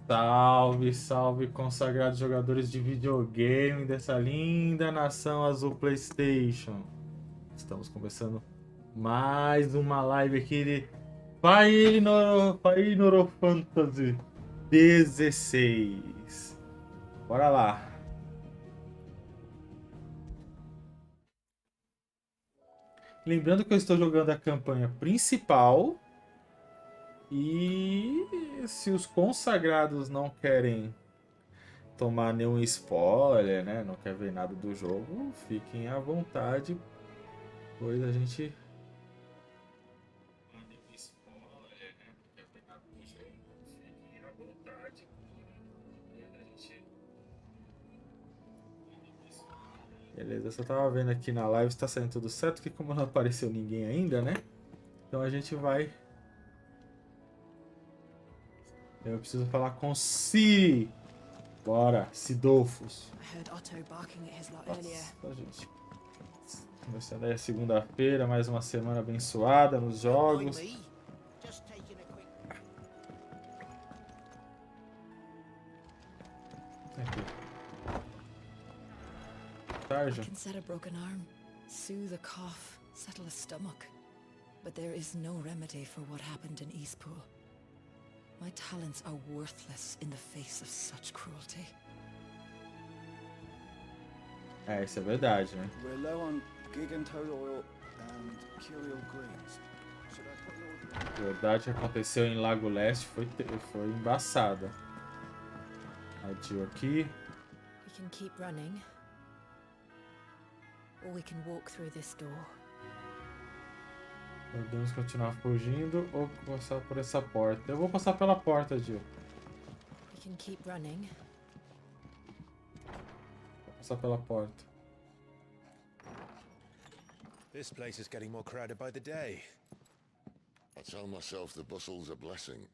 Salve, salve, consagrados jogadores de videogame dessa linda nação azul PlayStation. Estamos começando mais uma live aqui de Final Fantasy 16. Bora lá. Lembrando que eu estou jogando a campanha principal. E se os consagrados não querem tomar nenhum spoiler, né? Não quer ver nada do jogo, fiquem à vontade, pois a gente. Beleza, eu só tava vendo aqui na live se tá saindo tudo certo, que como não apareceu ninguém ainda, né? Então a gente vai. Eu preciso falar com Siri. Bora, Sidolfos. Nossa, gente. Começando aí a segunda-feira, mais uma semana abençoada nos jogos. Aqui. Tarja. I can set a broken arm, soothe a cough, settle a stomach. But there is no remedy for what happened in Eastpool. My talents are worthless in the face of such cruelty. É, isso é verdade, né? We're low on Gigantoad oil and Curial greens. Should I put your order? A verdade que aconteceu em Lago Leste foi embaçada. Adio aqui. We can keep running, or we can walk through this door. Podemos continuar fugindo ou passar por essa porta. Eu vou passar pela porta, Jill. We can keep running. Vou passar pela porta. This place is getting more crowded by the day. I tell myself the bustle's a blessing.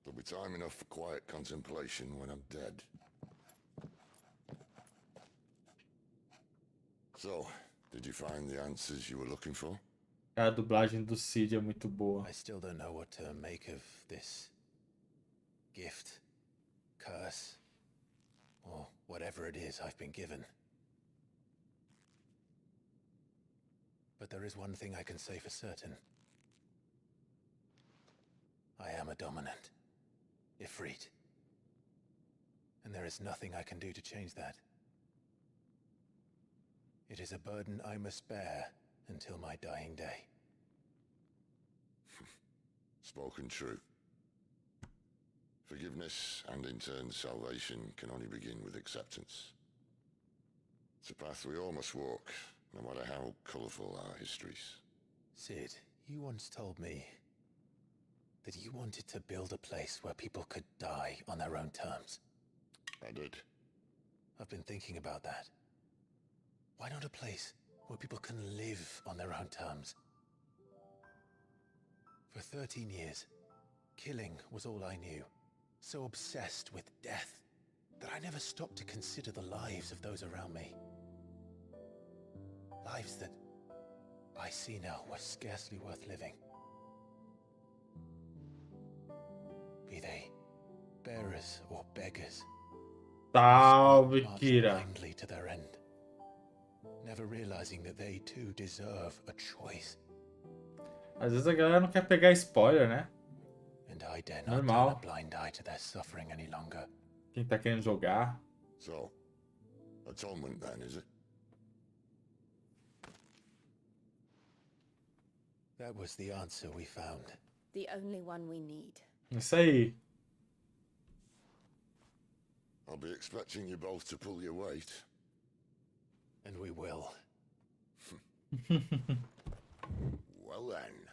There'll be time enough for quiet contemplation when I'm dead. So, did you find the answers you were looking for? A dublagem do Cid é muito boa. I still don't know what to make of this gift, curse, or whatever it is I've been given. But there is one thing I can say for certain. I am a dominant, Ifrit. And there is nothing I can do to change that. It is a burden I must bear until my dying day. Spoken true. Forgiveness and in turn salvation can only begin with acceptance. It's a path we all must walk, no matter how colourful our histories. Sid, you once told me that you wanted to build a place where people could die on their own terms. I did. I've been thinking about that. Why not a place where people can live on their own terms? For 13 years, killing was all I knew. So obsessed with death that I never stopped to consider the lives of those around me. Lives that I see now were scarcely worth living. Be they bearers or beggars. Salve, Marched Kira. blindly to their end, never realizing that they too deserve a choice. Às vezes a galera não quer pegar spoiler, né? And I dare not turn Normal. a blind eye to their suffering any longer. Quem tá querendo jogar. So, atonement then, is it? That was the answer we found. The only one we need. Isso aí. I'll be expecting you both to pull your weight. And we will. Well then,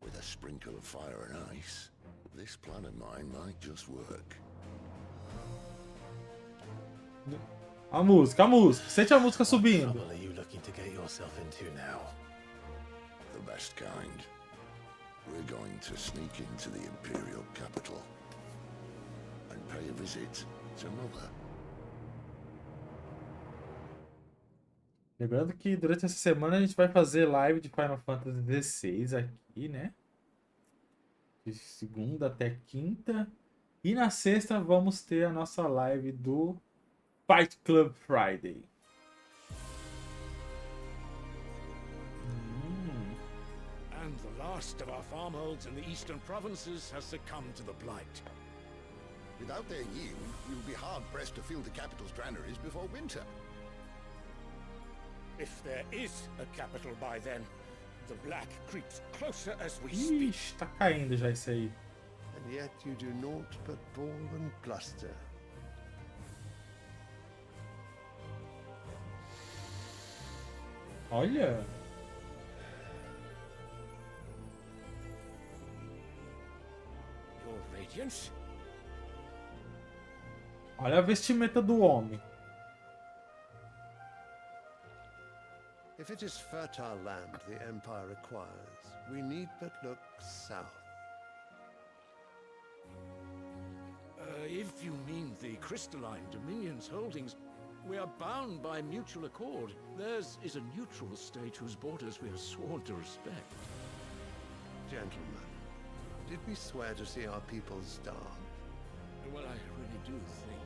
with a sprinkle of fire and ice, this plan of mine might just work. A música, a música. Sente a música subindo. What trouble are you looking to get yourself into now? The best kind. We're going to sneak into the Imperial capital and pay a visit to Mother. Lembrando que durante essa semana a gente vai fazer live de Final Fantasy XVI aqui, né? De segunda até quinta. E na sexta vamos ter a nossa live do Fight Club Friday. And the last of our farmholds in the eastern provinces has succumbed to the blight. Without their yield, you'll be hard-pressed to fill the capital's granaries before winter. If there is a capital by then, the black creeps closer as we speak. Ixi, tá caindo já isso aí. And yet you do naught but bawl and bluster. Olha. Your radiance? Olha a vestimenta do homem. If it is fertile land the Empire requires, we need but look south. If you mean the crystalline Dominion's holdings, we are bound by mutual accord. Theirs is a neutral state whose borders we are sworn to respect. Gentlemen, did we swear to see our people starve? Well, I really do think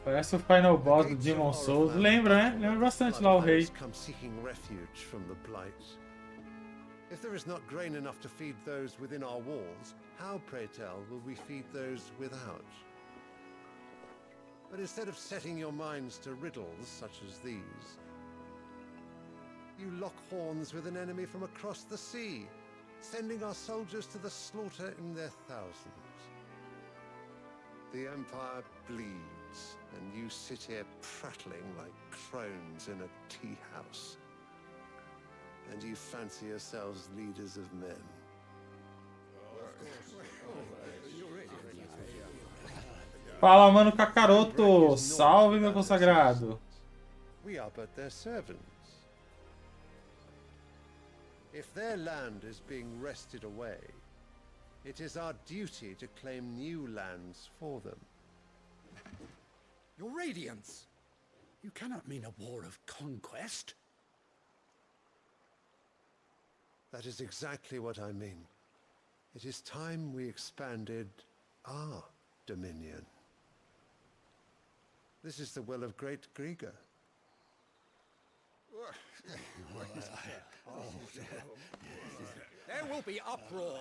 Parece o final boss do Demon Souls. Lembra, né? Lembra bastante lá o rei. Come seeking refuge from the blight. If there is not grain enough to feed those within our walls, how, pray tell, will we feed those without? But instead of setting your minds to riddles such as these, you lock horns with an enemy from across the sea, sending our soldiers to the slaughter in their thousands. The Empire bleeds, and you sit here prattling like crones in a tea house. And you fancy yourselves leaders of men. Fala, mano Kakaroto! Salve, meu consagrado! We are but their servants. If their land is being wrested away, it is our duty to claim new lands for them. Your Radiance! You cannot mean a war of conquest. That is exactly what I mean. It is time we expanded our dominion. This is the will of great Grieger. There will be uproar.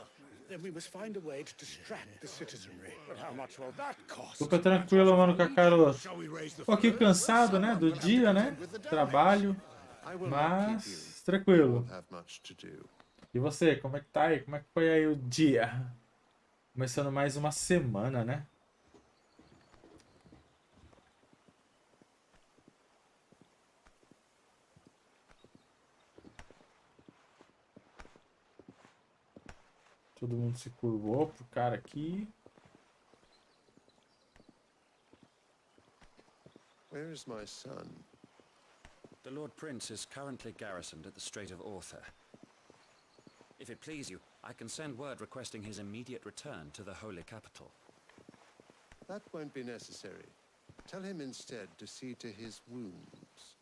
Then we must find a way to distract the citizenry. But how much will that cost? Super tranquilo, mano Kakaroto. Shall we raise the Um pouquinho cansado, né? Do dia, né? Trabalho. I will not keep Mas you. tranquilo. You'll have much to do. E você, como é que tá aí? Como é que foi aí o dia? Começando mais uma semana, né? Todo mundo se curvou pro cara aqui. Where is my son? The Lord Prince is currently garrisoned at the Strait of Arthur. If it please you, I can send word requesting his immediate return to the Holy Capital. That won't be necessary. Tell him instead to see to his wounds.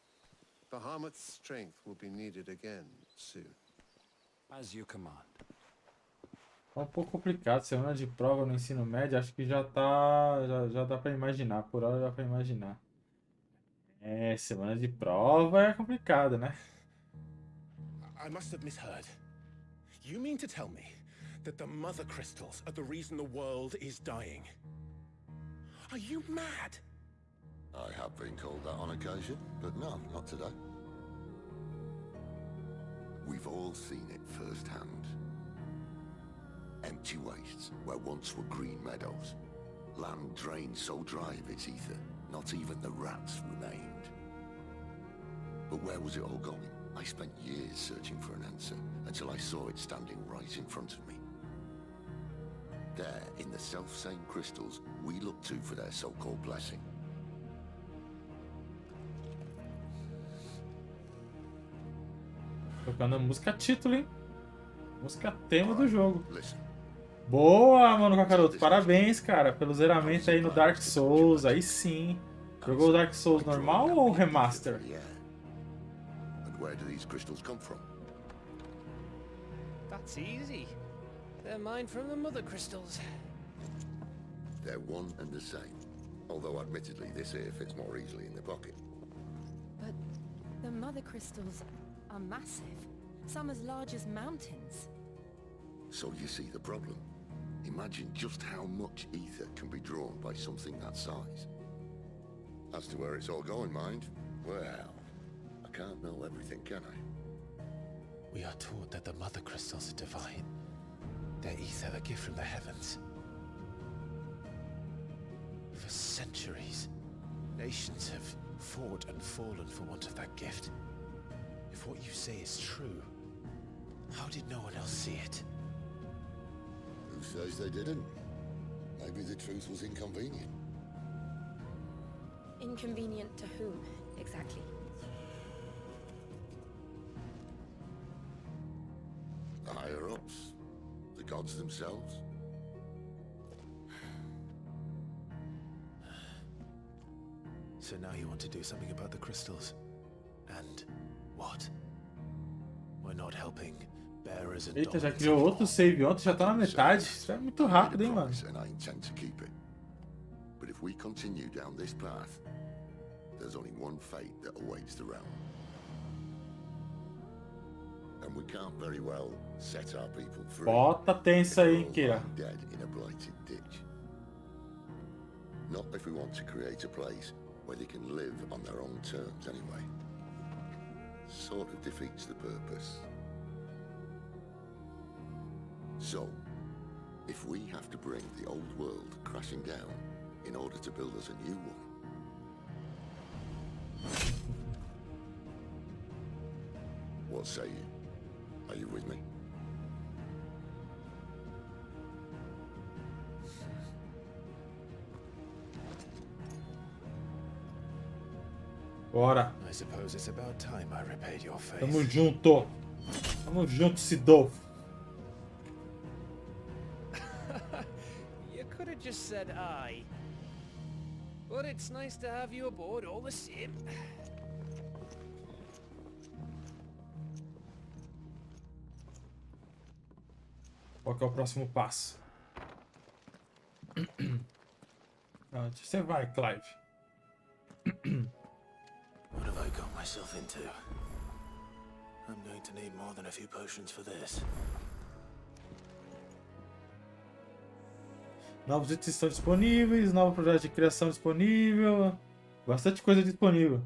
Bahamut's strength will be needed again soon. As you command. É um pouco complicado. Semana de prova no ensino médio, acho que já tá. Já dá pra imaginar. Por hora dá pra imaginar. É, semana de prova é complicado, né? I must have misheard. You mean to tell me that the mother crystals are the reason the world is dying? Are you mad? I have been called that on occasion, but no, not today. We've all seen it firsthand. Empty wastes where once were green meadows. Land drained so dry of its ether, not even the rats remained. But where was it all going? I spent years searching for an answer, until I saw it standing right in front of me. There, in the self-same crystals we look to for their so-called blessing. Tocando a música título, hein? Música tema do jogo. Listen, Boa, mano Kakaroto. Parabéns, cara, pelo zeramento aí no Dark Souls. Aí sim. Jogou o Dark Souls normal ou o remaster? where do these crystals come from? That's easy. They're mined from the mother crystals. They're one and the same. Although admittedly this here fits more easily in the pocket. But the mother crystals are massive. Some as large as mountains. So you see the problem. Imagine just how much ether can be drawn by something that size. As to where it's all going, mind, well, I can't know everything, can I? We are taught that the mother crystals are divine. Their ether a gift from the heavens. For centuries, nations have fought and fallen for want of that gift. If what you say is true, how did no one else see it? Who says they didn't? Maybe the truth was inconvenient. Inconvenient to whom, exactly? The higher-ups. The gods themselves. So now you want to do something about the crystals? And what? We're not helping bearers and Eita, já dominants criou outro anymore. save ontem, já tá na metade. Isso é muito rápido, hein, mano? And I intend to keep it. But if we continue down this path, there's only one fate that awaits the realm. And we can't very well set our people free. Bota tensa aí, if Kira. they're all lying dead in a blighted ditch. Not if we want to create a place where they can live on their own terms anyway. Sort of defeats the purpose. So, if we have to bring the old world crashing down in order to build us a new one, what say you? Are you with me? Bora. I suppose it's about time I repaid your faith. Tamo junto. Tamo junto, Sidolfo. You could have just said aye. But it's nice to have you aboard all the same. Qual que é o próximo passo? Onde você vai, Clive? What have I got myself into? I'm going to need more than a few potions for this. Novos itens estão disponíveis, novo projeto de criação disponível. Bastante coisa disponível.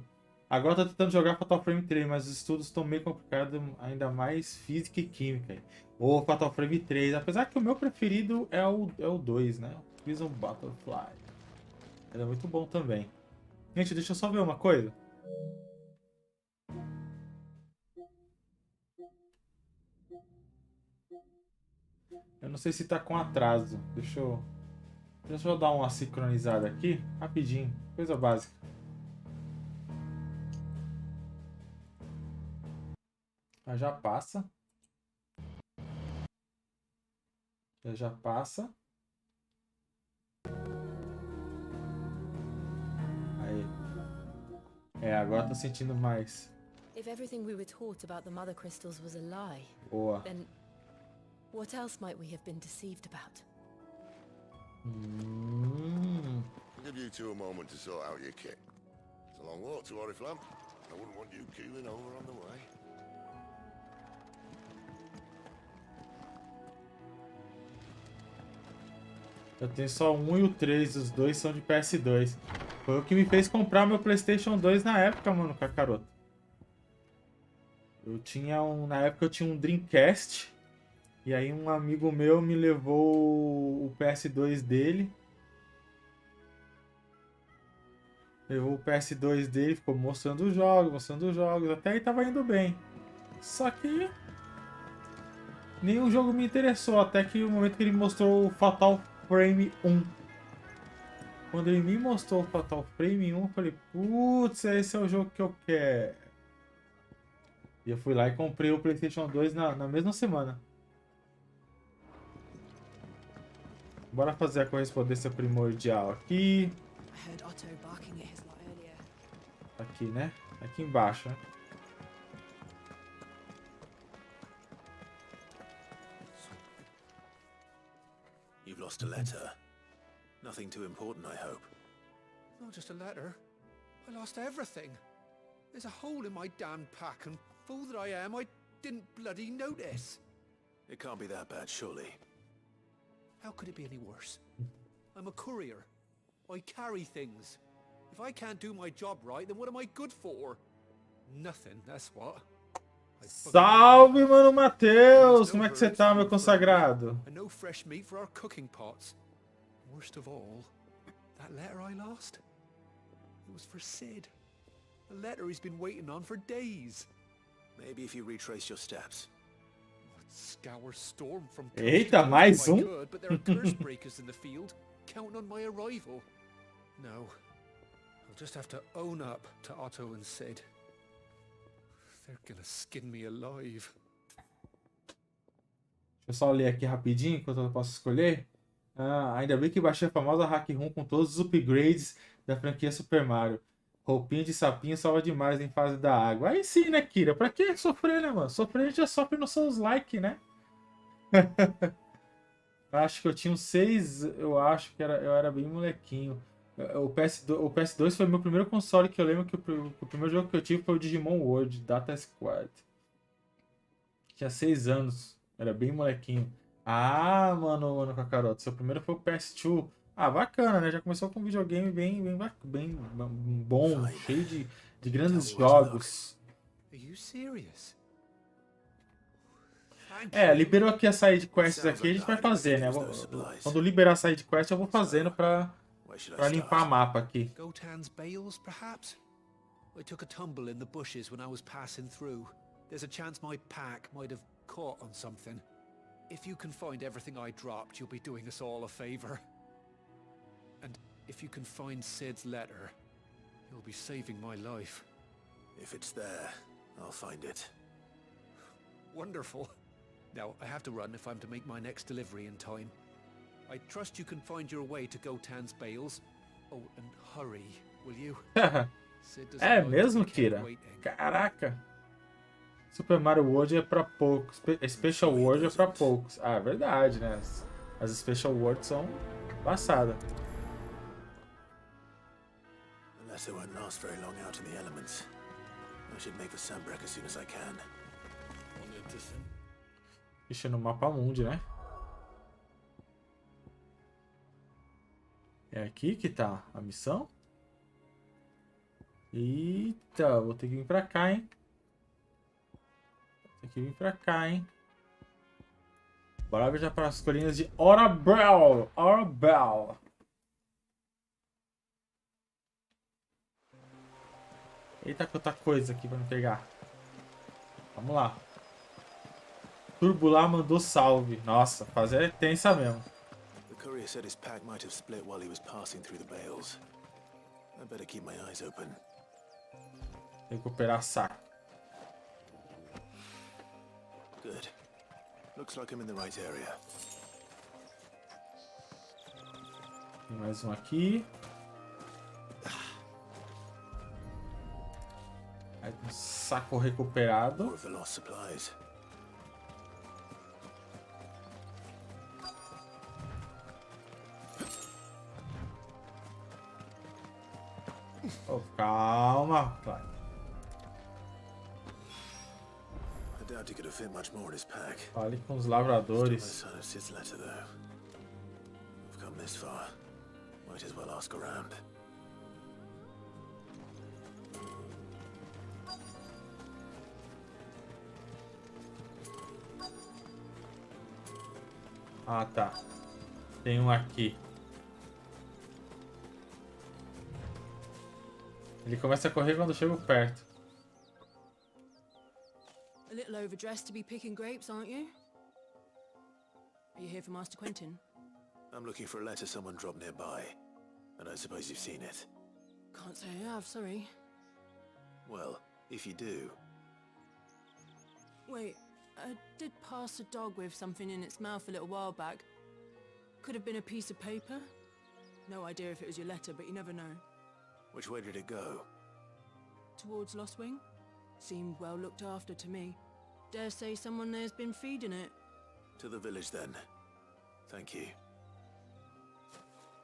Agora tô tentando jogar Fatal Frame 3, mas os estudos estão meio complicados, ainda mais física e química. Ou Fatal Frame 3, apesar que o meu preferido é o 2, né? Prison Butterfly. Ele é muito bom também. Gente, deixa eu só ver uma coisa. Eu não sei se tá com atraso. Deixa eu dar uma sincronizada aqui, rapidinho, coisa básica. Já passa. Já passa. Aí. Agora tô sentindo mais. If everything we were taught about the mother crystals was a lie, Boa. then what else might we have been deceived about? I'll give you two a moment to sort out your kit. It's a long walk to Oriflamme. I wouldn't want you keeling over on the way. Eu tenho só o 1 e o 3, os dois são de PS2. Foi o que me fez comprar meu PlayStation 2 na época, mano, Kakaroto. Na época eu tinha um Dreamcast. E aí um amigo meu me levou o PS2 dele. Levou o PS2 dele, ficou mostrando os jogos. Até aí tava indo bem. Só que nenhum jogo me interessou, até que o momento que ele mostrou o Fatal Frame 1. Quando ele me mostrou o Fatal Frame 1, eu falei, putz, esse é o jogo que eu quero. E eu fui lá e comprei o PlayStation 2 na mesma semana. Bora fazer a correspondência primordial aqui. I heard Otto barking at his lot earlier. Aqui, né? Aqui embaixo, né? lost a letter. Nothing too important, I hope. Not just a letter. I lost everything. There's a hole in my damn pack, and fool that I am, I didn't bloody notice. It can't be that bad, surely. How could it be any worse? I'm a courier. I carry things. If I can't do my job right, then what am I good for? Nothing, that's what. Salve, mano Matheus! Como é que você tá, meu consagrado? And no fresh meat for our cooking pots. Worst of all, that letter I lost? It was for Sid. A letter he's been waiting on for days. Maybe if you retrace your steps. I'd scour storm from Eita, mais um? could, but there are curse breakers in the field, counting on my arrival. No, I'll just have to own up to Otto and Sid. They're gonna skin me alive. Deixa eu só ler aqui rapidinho, enquanto eu posso escolher. Ainda bem que baixei a famosa hack room com todos os upgrades da franquia Super Mario. Roupinha de sapinho salva demais em fase da água. Aí sim, né, Kira? Pra que sofrer, né, mano? Sofrer a gente já sofre nos seus likes, né? Acho que eu tinha uns 6, eu acho que eu era bem molequinho. O PS2 foi meu primeiro console, que eu lembro que o primeiro jogo que eu tive foi o Digimon World, Data Squad. Tinha 6 anos, era bem molequinho. Mano, Kakaroto, seu primeiro foi o PS2. Bacana, né? Já começou com um videogame bem bom, cheio de grandes jogos. Liberou aqui as side quests aqui, a gente vai fazer, né? Quando liberar a side quest, eu vou fazendo pra limpar o mapa aqui. Gotan's bales, perhaps? I took a tumble in the bushes when I was passing through. There's a chance my pack might have caught on something. If you can find everything I dropped, you'll be doing us all a favor. And if you can find Sid's letter, you'll be saving my life. If it's there, I'll find it. Wonderful. Now, I have to run if I'm to make my next delivery in time. I trust you can find your way to Gotan's bales. Oh, and hurry, will you? É mesmo, Kira? Caraca! Super Mario World é pra poucos. Special World é pra poucos. É verdade, né? As Special Worlds são passadas. Unless it won't last very long out in the elements. I should make for Sunbreak as soon as I can. Ixi, no mapa mundi, né? É aqui que tá a missão? Eita, vou ter que vir pra cá, hein? Vou ter que vir pra cá, hein? Bora ver já para as colinas de Orabel. Eita, quanta coisa aqui pra me pegar. Vamos lá. Turbular mandou salve. Nossa, fazer é tensa mesmo. The courier said his pack might have split while he was passing through the bales. I better keep my eyes open. Recuperar saco. Good. Looks like I'm in the right area. Tem mais um aqui. Aí um saco recuperado. More of the lost supplies. Oh, calma. Vai. I doubt he could have fit much more in his pack. Fale com os lavradores. Still no sign of Sid's letter, though. We've come this far. Might as well ask around. Ah, tá. Tem um aqui. Ele começa a correr quando eu chego perto. A little overdressed to be picking grapes, aren't you? Are you here for Master Quentin? I'm looking for a letter someone dropped nearby. I don't suppose you've seen it. Can't say I have, sorry. Well, if you do... Wait, I did pass a dog with something in its mouth a little while back. Could have been a piece of paper. No idea if it was your letter, but you never know. Which way did it go? Towards Lost Wing? Seemed well looked after to me. Dare say someone there's been feeding it. To the village, then. Thank you.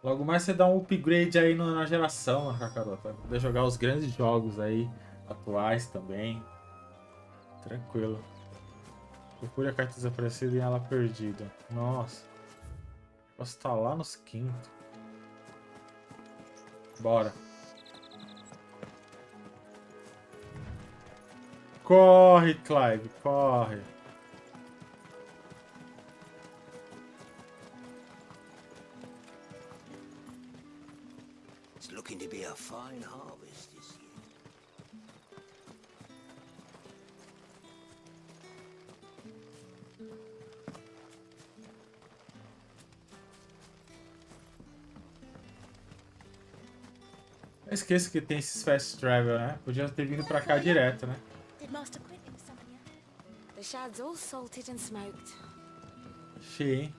Logo mais você dá um upgrade aí na geração, né, Kakarota? Vai poder jogar os grandes jogos aí, atuais também. Tranquilo. Procure a carta desaparecida e ela perdida. Nossa. Posso estar lá nos quintos. Bora. Corre, Clive, corre. It's looking to be a fine harvest this year. Eu esqueço que tem esses fast travel, né? Podia ter vindo pra cá direto, né? Did Master Quinn summon you? The shad's all salted and smoked. Cheio, hein?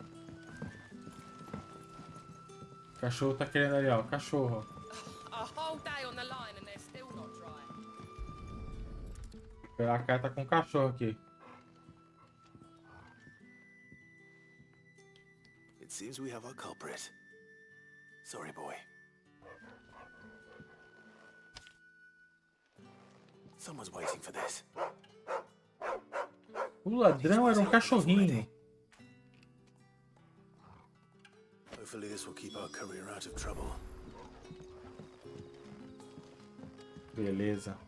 O cachorro tá querendo ali, ó. O cachorro, ó. A whole day on the line and they're still not dry. A cara tá com o cachorro aqui. It seems we have our culprit. Sorry, boy. Someone's waiting for this. O ladrão era um cachorrinho. Hopefully this will keep our courier out of trouble. Beleza.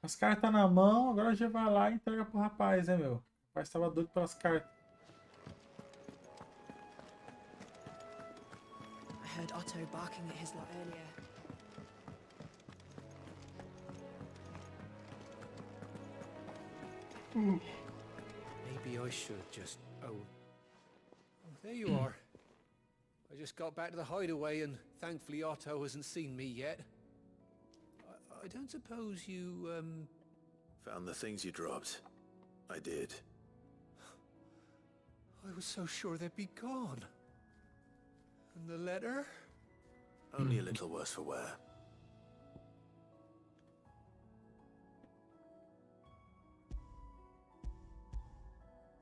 As cartas na mão, agora já vai lá e entrega pro rapaz, né, meu? O rapaz tava doido pelas cartas. I heard Otto barking at his lot earlier. Maybe I should just... Oh, there you are. I just got back to the hideaway and thankfully Otto hasn't seen me yet. I don't suppose you, Found the things you dropped. I did. I was so sure they'd be gone. And the letter? Only a little worse for wear.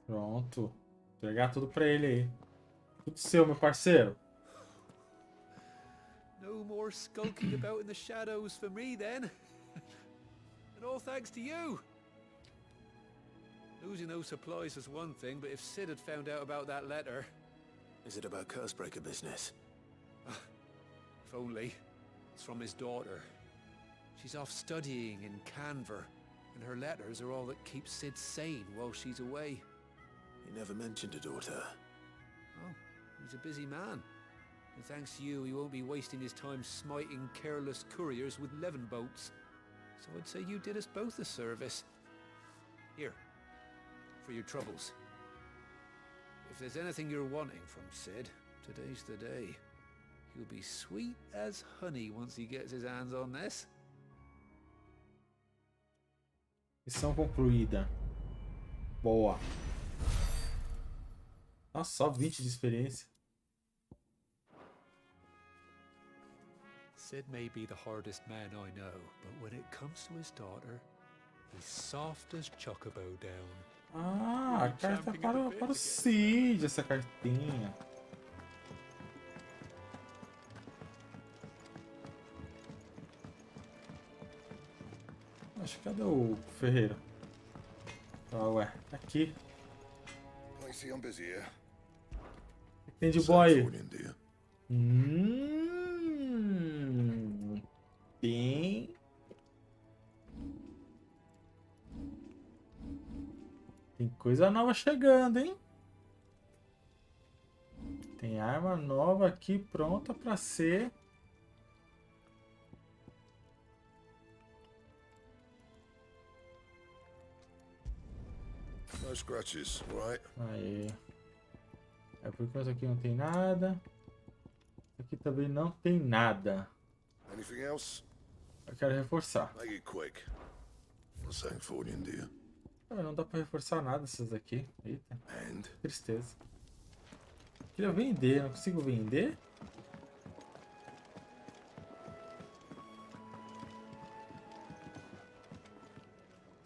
Pronto. Entregar tudo pra ele aí. Tudo seu, meu parceiro. No more skulking about in the shadows for me then. And all thanks to you. Losing those supplies was one thing, but if Sid had found out about that letter... Is it about Cursebreaker business? If only. It's from his daughter. She's off studying in Canver, and her letters are all that keep Sid sane while she's away. He never mentioned a daughter. Oh, he's a busy man. And thanks to you, he won't be wasting his time smiting careless couriers with levin boats. So I'd say you did us both a service. Here, for your troubles. If there's anything you're wanting from Sid, today's the day. He'll be sweet as honey once he gets his hands on this. Missão concluída. Boa. Nossa, só 20 de experiência. Sid may be the hardest man I know, but when it comes to his daughter, he's soft as chocobo down. Ah, a carta para o Cid, essa cartinha. Acho que cadê o Ferreiro? Ah, ué, tá aqui. Tem de boy. Tem. Tem coisa nova chegando, hein? Tem arma nova aqui pronta pra ser. No scratches, right? Aí. É por enquanto aqui não tem nada. Aqui também não tem nada. Anything else? Eu quero reforçar. Make it quick. Not saying for you, dear. Ah, não dá pra reforçar nada essas daqui. Eita. And Tristeza. Queria vender, não consigo vender?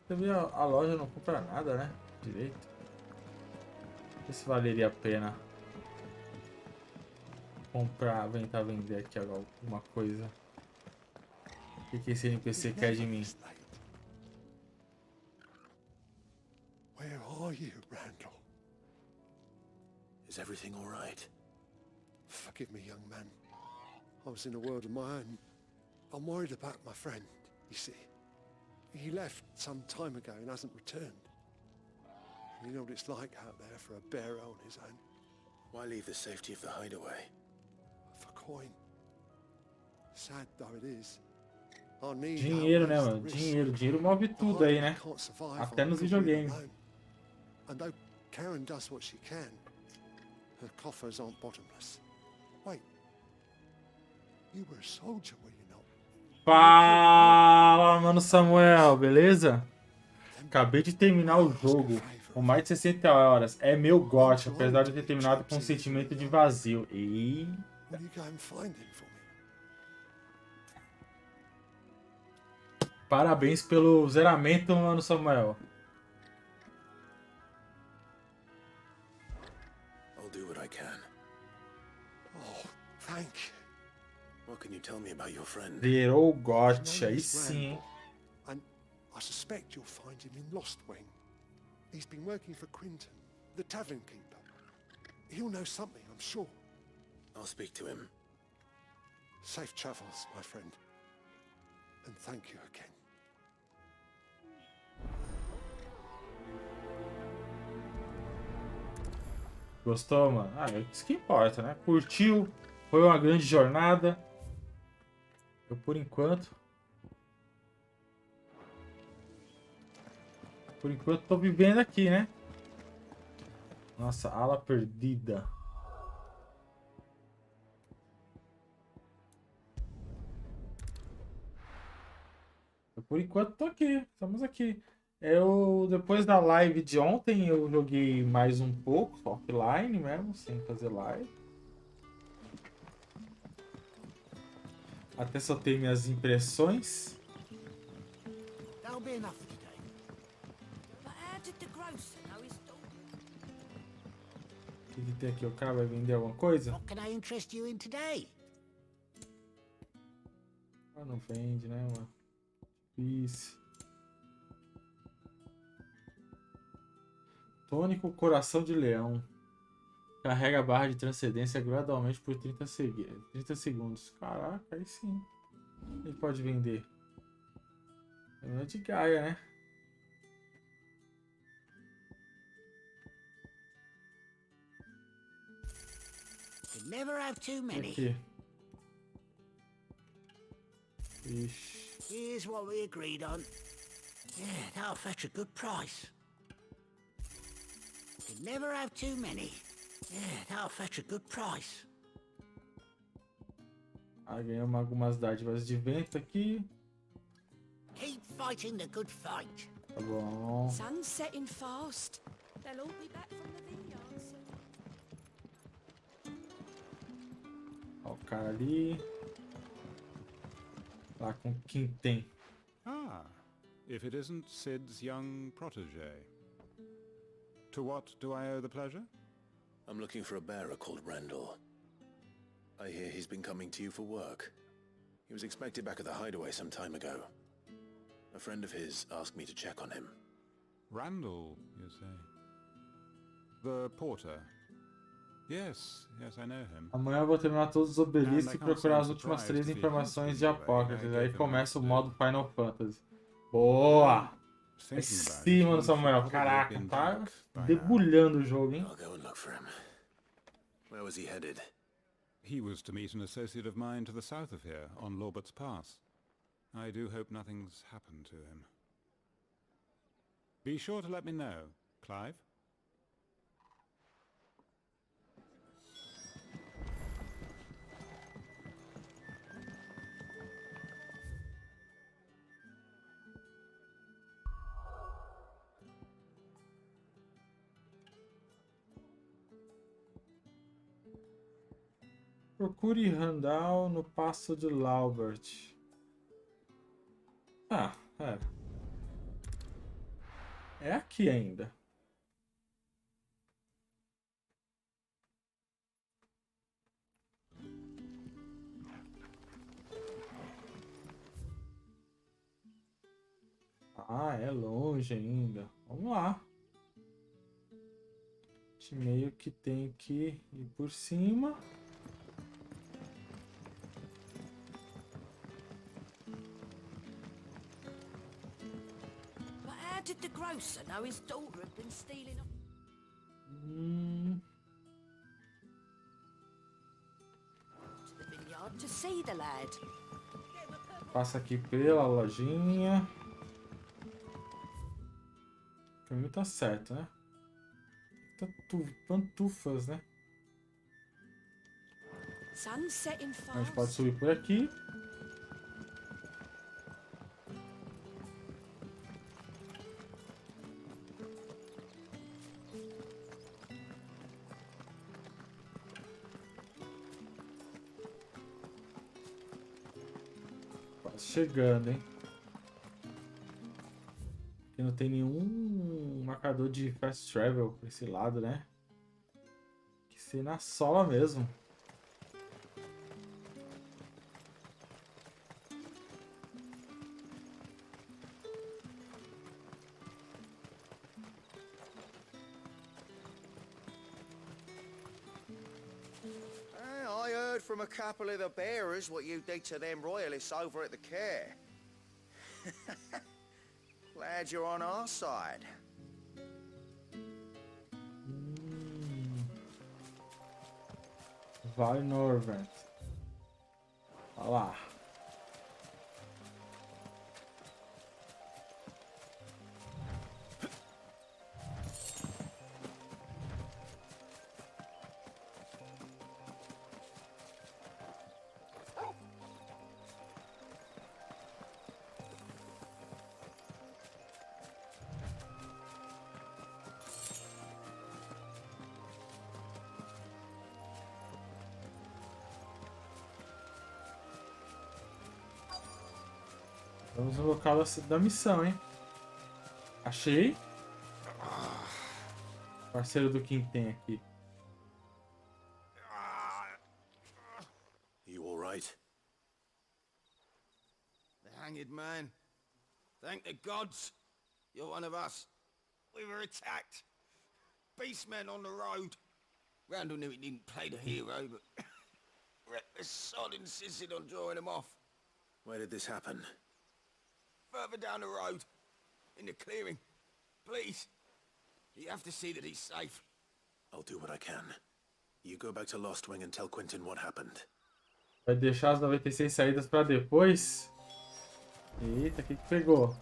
Você vê a loja não compra nada, né? Direito. Não sei se valeria a pena comprar, tentar vender aqui alguma coisa. O que esse NPC quer de mim? Where are you, Randall? Is everything all right? Forgive me, young man. I was in a world of my own. I'm worried about my friend, you see. He left some time ago and hasn't returned. You know what it's like out there for a bearer on his own. Why leave the safety of the hideaway? For coin. Sad though it is. Our need Dinheiro, né, outweighs the mano? risk. Dinheiro. Dinheiro move The tudo aí, hideaway né? can't survive Até on nos goodwill videogames. alone. And though Karen does what she can, her coffers aren't bottomless. Wait. You were a soldier, were you not? Fala, mano Samuel, beleza? Acabei de terminar o jogo com mais de 60 horas. É meu gosto, apesar de ter terminado com um sentimento de vazio. E Will you go and find him for me? parabéns pelo zeramento, mano Samuel. I'll do what I can. Oh, thank you. What can you tell me about your friend? Zerou o GOT, aí sim, hein? And I suspect you'll find him in Lost Wing. He's been working for Quinton, the tavern keeper. He'll know something, I'm sure. I'll speak to him. Safe travels, my friend. And thank you again. Gostou, mano? Ah, é isso que importa, né? Curtiu? Foi uma grande jornada. Eu, por enquanto, tô vivendo aqui, né? Nossa, ala perdida. Eu, por enquanto, tô aqui. Estamos aqui. Depois da live de ontem, eu joguei mais um pouco, offline mesmo, sem fazer live. Até soltei minhas impressões. That'll be enough for today. But how did the grocer know his daughter? O que tem aqui? O cara vai vender alguma coisa? What can I interest you in today? Ah, não vende, né, mano? Isso. Tônico Coração de Leão. Carrega a barra de transcendência gradualmente por 30 segundos. Caraca, aí sim. Ele pode vender. É de Gaia, né? You never have too many. Aqui. Ixi. Here's what we agreed on. Yeah, that'll fetch a good price. You never have too many. Yeah, that'll fetch a good price. Ah, ganhamos algumas dádivas de vento aqui. Keep fighting the good fight. Tá bom. Sun's setting fast. They'll all be back from the vineyard soon. Ó, o cara ali. Lá com quem tem. Ah, if it isn't Sid's young protege. To what do I owe the pleasure? I'm looking for a bearer called Randall. I hear he's been coming to you for work. He was expected back at the hideaway some time ago. A friend of his asked me to check on him. Randall, you say? The porter? Yes, I know him. Amanhã eu vou terminar todos os obeliscos e procurar as últimas 3 informações de Apócrifos. Aí começa o modo Final Fantasy. Boa! É sim, mano, Samuel. Caraca, tá debulhando o jogo, hein? I'll go and look for him. Where was he headed? He was to meet an associate of mine to the south of here, on Lorbert's Pass. I do hope nothing's happened to him. Be sure to let me know, Clive. Procure Randall no passo de Laubert. Ah, é. É aqui ainda. Ah, é longe ainda. Vamos lá. A gente meio que tem que ir por cima. But how did the grocer know his daughter had been stealing? To the vineyard to see the lad. Passa aqui pela lojinha. O caminho tá certo, né? Pantufas, né? Sun setting A gente pode fast. subir por aqui. Quase chegando, hein? Aqui não tem nenhum marcador de fast travel pra esse lado, né? Que ser na sola mesmo. I heard from a couple of the bearers what you did to them royalists over at the care. Glad you're on our side. Vale Norvent. Olha lá. Vamos no local da missão, hein? Achei. Parceiro do Kim tem aqui. You all right? The hanged man. Thank the gods. You're one of us. We were attacked. Beastmen on the road. Randall knew he didn't play the hero, but reckless sod insisted on drawing him off. Where did this happen? Further down the road. In the clearing. Please. You have to see that he's safe. I'll do what I can. You go back to Lost Wing and tell Quentin what happened. Vai deixar as 96 saídas pra depois? Eita, o que pegou?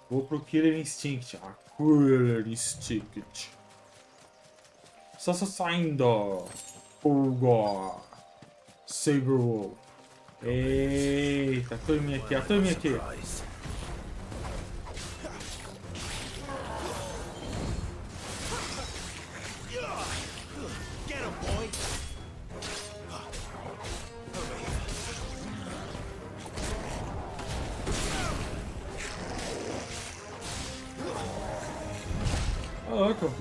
Vou pro Killer Instinct. A Killer Instinct. Só saindo. Pulgar. Saberwolf. Eita, a turminha aqui, a turminha aqui. Ô, louco.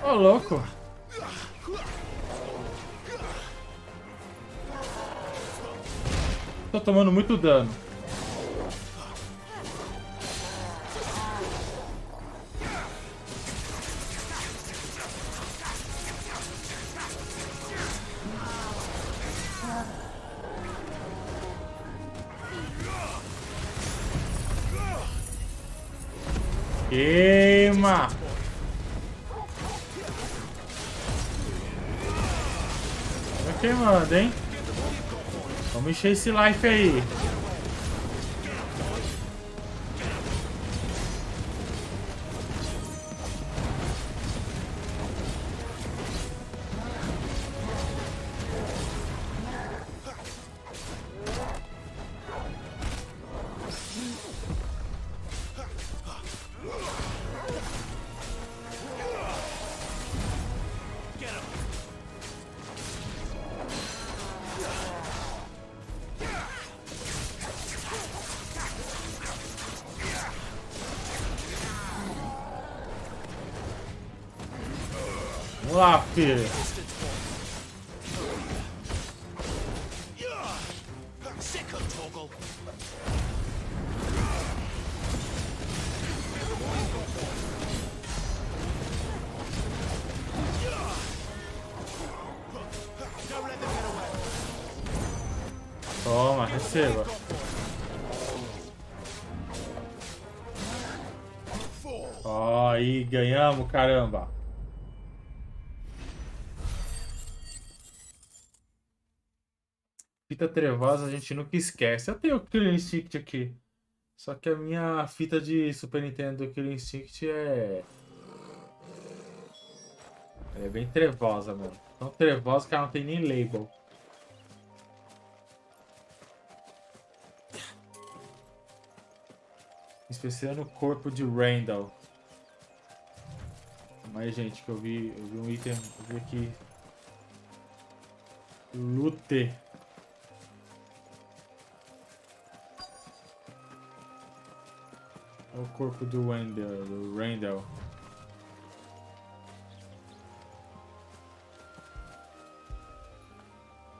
Ô, louco. Tô tomando muito dano. Queima! Tá queimando, hein? Vamos encher esse life aí. Vamos lá, filho. Toma, receba. Ó, aí, ganhamos, caramba. Fita trevosa a gente nunca esquece. Eu tenho o Killer Instinct aqui. Só que a minha fita de Super Nintendo do Killer Instinct é bem trevosa, mano. Tão trevosa que ela não tem nem label. Inspecionando o corpo de Randall. Mas, gente, que eu vi um item, eu vi aqui. Lute. Olha o corpo do Randall.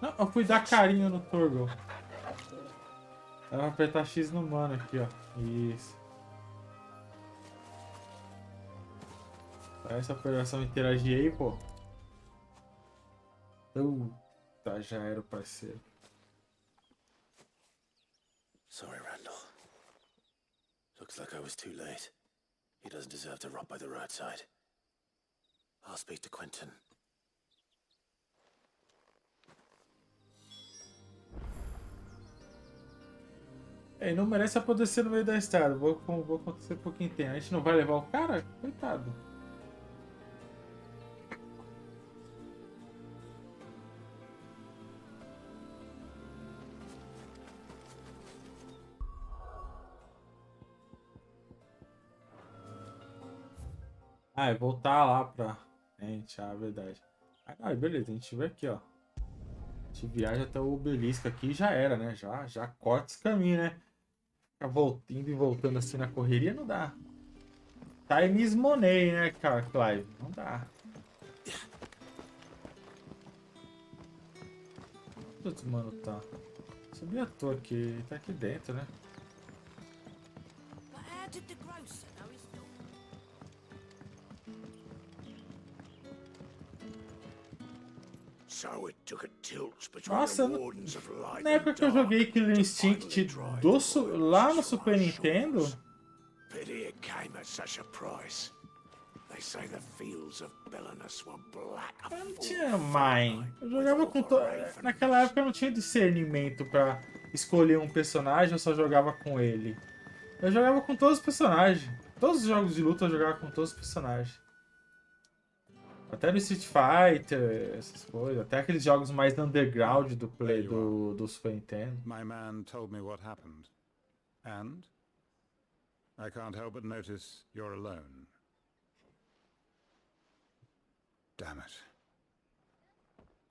Não, eu fui dar carinho no Torgal. Eu vou apertar X no mano aqui, ó. Isso. Essa operação interagir aí, pô. Tá, já era o parceiro. Sorry, Randall. Looks like I was too late. He doesn't deserve to rot by the roadside. I'll speak to Quentin. Ei, não merece apodrecer no meio da estrada. Vou acontecer por quem tem. A gente não vai levar o cara? Coitado. Ah, é voltar lá pra gente, a verdade. Ah, beleza, a gente vai aqui, ó. A gente viaja até o obelisco aqui e já era, né? Já corta esse caminho, né? Ficar indo e voltando assim na correria não dá. Time is money, né, cara, Clive? Não dá. Onde outro mano tá? Subi à toa aqui, ele tá aqui dentro, né? Nossa, na época que eu joguei Killer Instinct lá no Super Nintendo, eu não tinha mine. Eu jogava com naquela época eu não tinha discernimento pra escolher um personagem, eu só jogava com ele. Eu jogava com todos os personagens. Todos os jogos de luta eu jogava com todos os personagens. Até no Street Fighter, essas coisas. Até aqueles jogos mais underground do Play do Super Nintendo. My man told me what happened. And I can't help but notice you're alone. Damn it.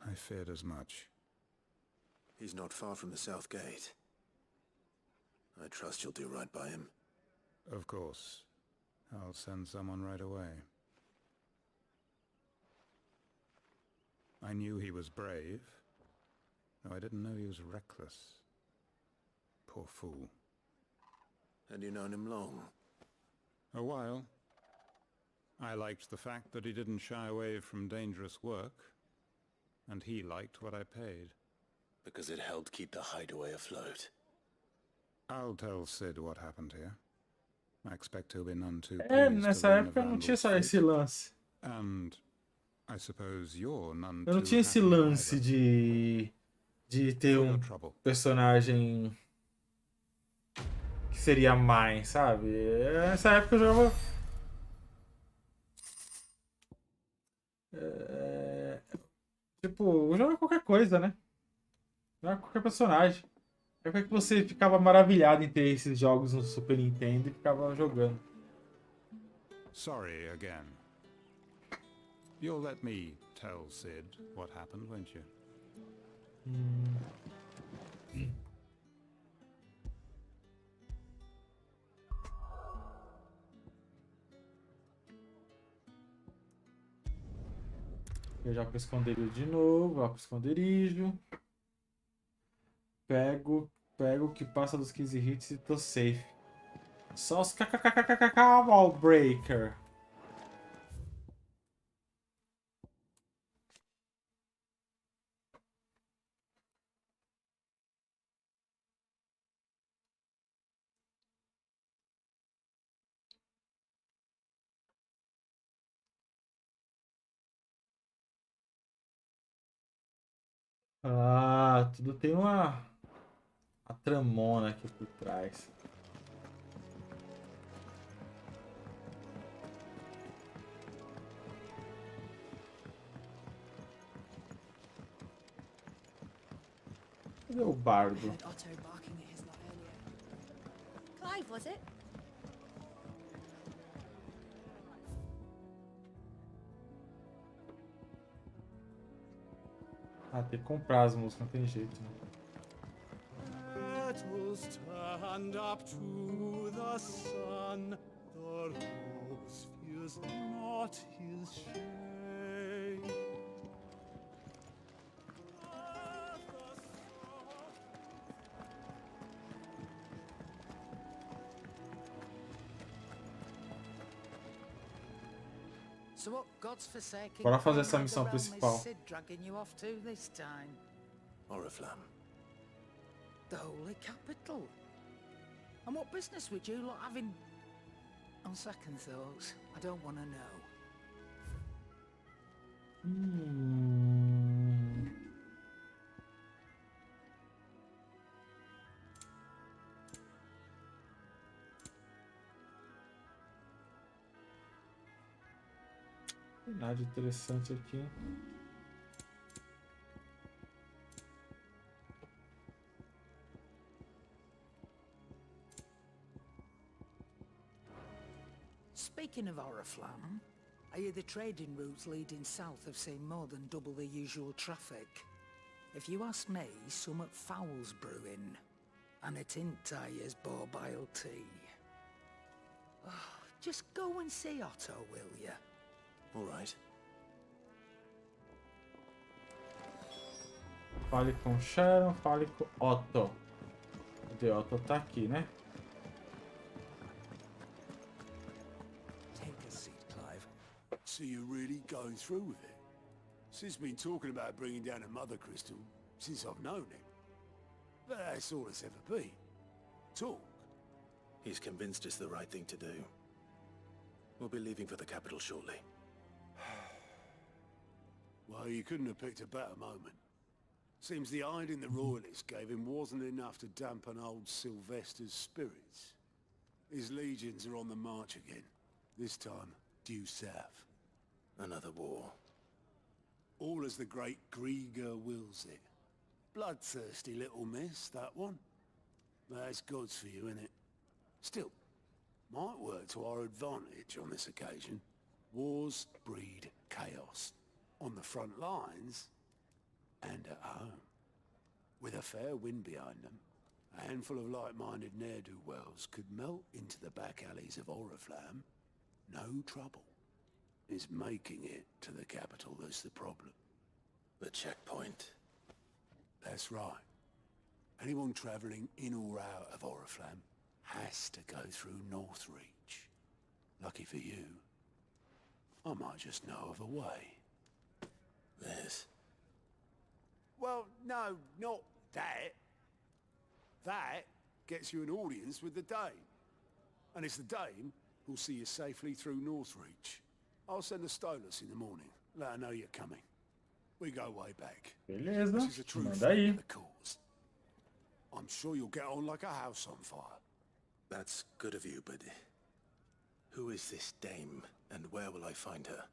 I feared as much. He's not far from the South Gate. I trust you'll do right by him. Of course. I'll send someone right away. I knew he was brave, though I didn't know he was reckless. Poor fool. And you known him long? A while. I liked the fact that he didn't shy away from dangerous work, and he liked what I paid. Because it helped keep the hideaway afloat. I'll tell Sid what happened here. I expect he'll be none too pleased Nessa época não tinha só esse lance. And I suppose you're none Eu não tinha esse lance de ter um personagem que seria mais, sabe? Nessa época eu jogava tipo, eu jogava qualquer coisa, né? Jogava qualquer personagem. É porque você ficava maravilhado em ter esses jogos no Super Nintendo e ficava jogando. Sorry again. You'll let me tell Sid what happened, won't you? Eu já pro esconderijo de novo, lá pro esconderijo. Pego o que passa dos 15 hits e tô safe. Só os kkkkkk wall breaker. Ah, tudo tem uma tramona aqui por trás. Cadê o bardo? Otto barking at his lot earlier. Clive, was it? Ah, tem que comprar as músicas, não tem jeito, né? Petals stand up to the sun. The rose fears not his shade. So what God's forsaken Bora fazer corner essa of the missão realm is principal. Sid dragging you off to this time? Oriflamme. The holy capital. And what business would you lot having? On second thoughts, I don't want to know. Não tem nada interessante aqui. Speaking of Oriflamme, I hear the trading routes leading south have seen more than double the usual traffic. If you ask me, somewhat foul's brewing. And it ain't Tyre's borbile tea. Oh, just go and see Otto, will you? All right. Fale com Sharon, fale com Otto. Cadê? Otto tá aqui, né? Take a seat, Clive. So you're really going through with it? Sid's been talking about bringing down a mother crystal since I've known him. But that's all it's ever been. Talk. He's convinced it's the right thing to do. We'll be leaving for the capital shortly. Well, you couldn't have picked a better moment. Seems the hiding the royalists gave him wasn't enough to dampen old Sylvester's spirits. His legions are on the march again. This time, due south. Another war. All as the great Grieger wills it. Bloodthirsty little miss, that one. That's God's for you, innit? Still, might work to our advantage on this occasion. Wars breed chaos. On the front lines, and at home. With a fair wind behind them, a handful of like-minded ne'er-do-wells could melt into the back alleys of Oriflamme. No trouble. It's making it to the capital that's the problem. The checkpoint. That's right. Anyone travelling in or out of Oriflamme has to go through Northreach. Lucky for you, I might just know of a way. This. Well, no, not that. That gets you an audience with the Dame. And it's the Dame who'll see you safely through Northreach. I'll send a Stolas in the morning. Let her know you're coming. We go way back. Beleza, This is a true manda friend aí. of the cause. I'm sure you'll get on like a house on fire. That's good of you, but who is this dame, and where will I find her?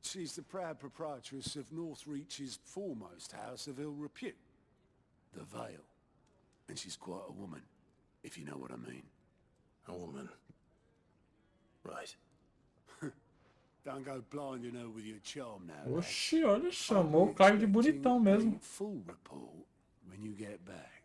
She's the proud proprietress of Northreach's foremost house of ill repute, the Vale. And she's quite a woman, if you know what I mean. A woman. Right. Don't go blinding her with your charm now. Oxi, olha, chamou o Clive de bonitão mesmo. Full report when you get back.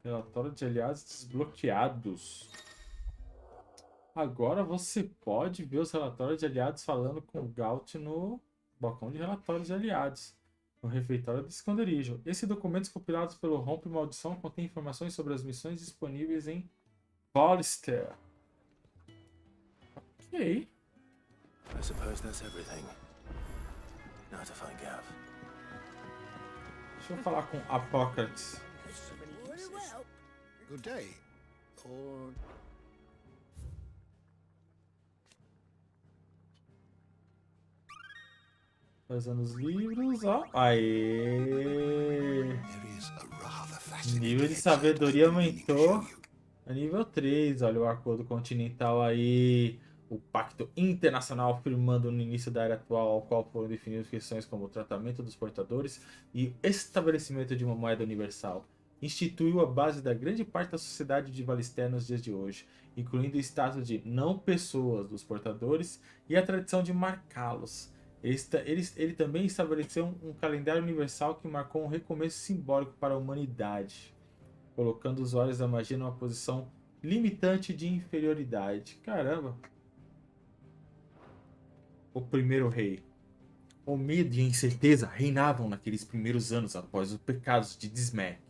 Relatório de aliados desbloqueados. Agora você pode ver os relatórios de aliados falando com o Gaut no balcão de relatórios de aliados, no refeitório do esconderijo. Esses documentos compilados pelo Rompe Maldição contêm informações sobre as missões disponíveis em Polster. Ok. I suppose that's everything. Now to find Gav. Deixa eu falar com Apócrates. Good day. Or... Fazendo os livros, ó. Aê! Nível de sabedoria aumentou a nível 3. Olha o acordo continental aí. O pacto internacional firmando no início da era atual, ao qual foram definidas questões como o tratamento dos portadores e o estabelecimento de uma moeda universal. Instituiu a base da grande parte da sociedade de Valister nos dias de hoje, incluindo o status de não-pessoas dos portadores e a tradição de marcá-los. Ele também estabeleceu um calendário universal que marcou um recomeço simbólico para a humanidade, colocando os usuários da magia numa posição limitante de inferioridade. Caramba! O primeiro rei. O medo e a incerteza reinavam naqueles primeiros anos após os pecados de Dismec.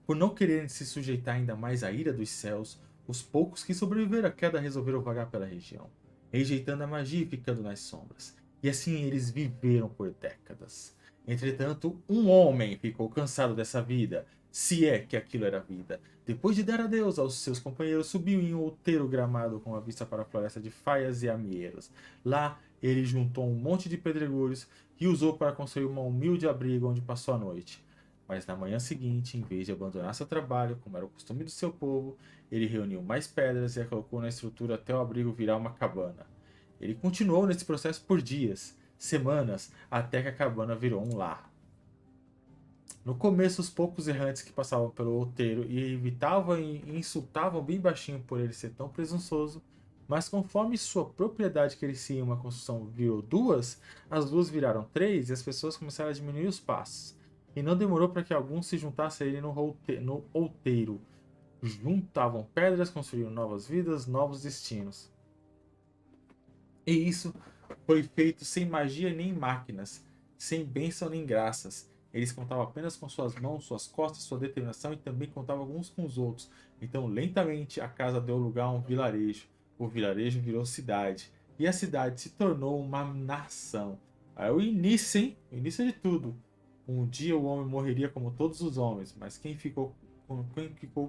Por não quererem se sujeitar ainda mais à ira dos céus, os poucos que sobreviveram à queda resolveram vagar pela região, rejeitando a magia e ficando nas sombras. E assim eles viveram por décadas. Entretanto, um homem ficou cansado dessa vida, se é que aquilo era vida. Depois de dar adeus aos seus companheiros, subiu em um outeiro gramado com a vista para a floresta de faias e amieiros. Lá, ele juntou um monte de pedregulhos e usou para construir uma humilde abrigo onde passou a noite. Mas na manhã seguinte, em vez de abandonar seu trabalho, como era o costume do seu povo, ele reuniu mais pedras e a colocou na estrutura até o abrigo virar uma cabana. Ele continuou nesse processo por dias, semanas, até que a cabana virou um lar. No começo, os poucos errantes que passavam pelo outeiro e evitavam e insultavam bem baixinho por ele ser tão presunçoso, mas conforme sua propriedade crescia em uma construção virou 2, as 2 viraram 3 e as pessoas começaram a diminuir os passos. E não demorou para que alguns se juntassem a ele no outeiro. Juntavam pedras, construíam novas vidas, novos destinos. E isso foi feito sem magia nem máquinas, sem bênção nem graças. Eles contavam apenas com suas mãos, suas costas, sua determinação e também contavam uns com os outros. Então, lentamente, a casa deu lugar a um vilarejo. O vilarejo virou cidade. E a cidade se tornou uma nação. Aí o início, hein? O início de tudo. Um dia o homem morreria como todos os homens, mas quem ficou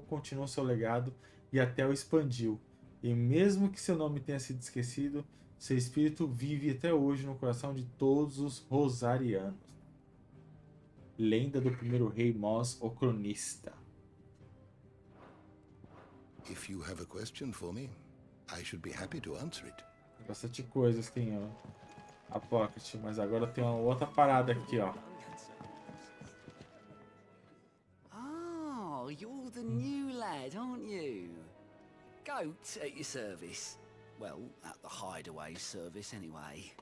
continuou seu legado e até o expandiu. E mesmo que seu nome tenha sido esquecido, seu espírito vive até hoje no coração de todos os rosarianos. Lenda do primeiro rei Mos, o cronista. If you have a question for me, I should be happy to answer it. Bastante coisas tem a Pocket, mas agora tem uma outra parada aqui, ó. Oh, you're the new lad, aren't you? Goat at your service. Well, at the hideaway service anyway.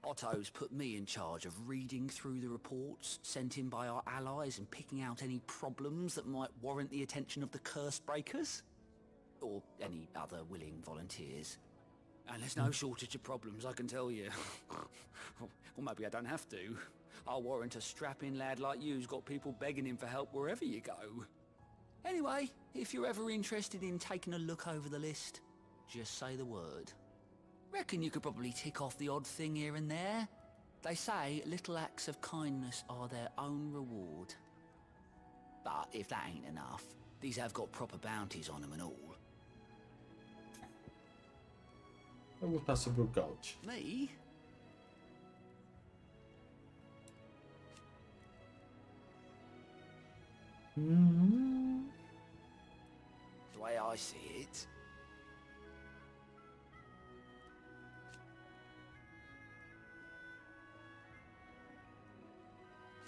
Otto's put me in charge of reading through the reports sent in by our allies and picking out any problems that might warrant the attention of the curse breakers. Or any other willing volunteers. And there's no shortage of problems, I can tell you. Well, maybe I don't have to. I'll warrant a strapping lad like you's got people begging him for help wherever you go. Anyway, if you're ever interested in taking a look over the list, just say the word. Reckon you could probably tick off the odd thing here and there. They say little acts of kindness are their own reward. But if that ain't enough, these have got proper bounties on them and all. Vou botar sobre o Gaut. Me? The way I see it.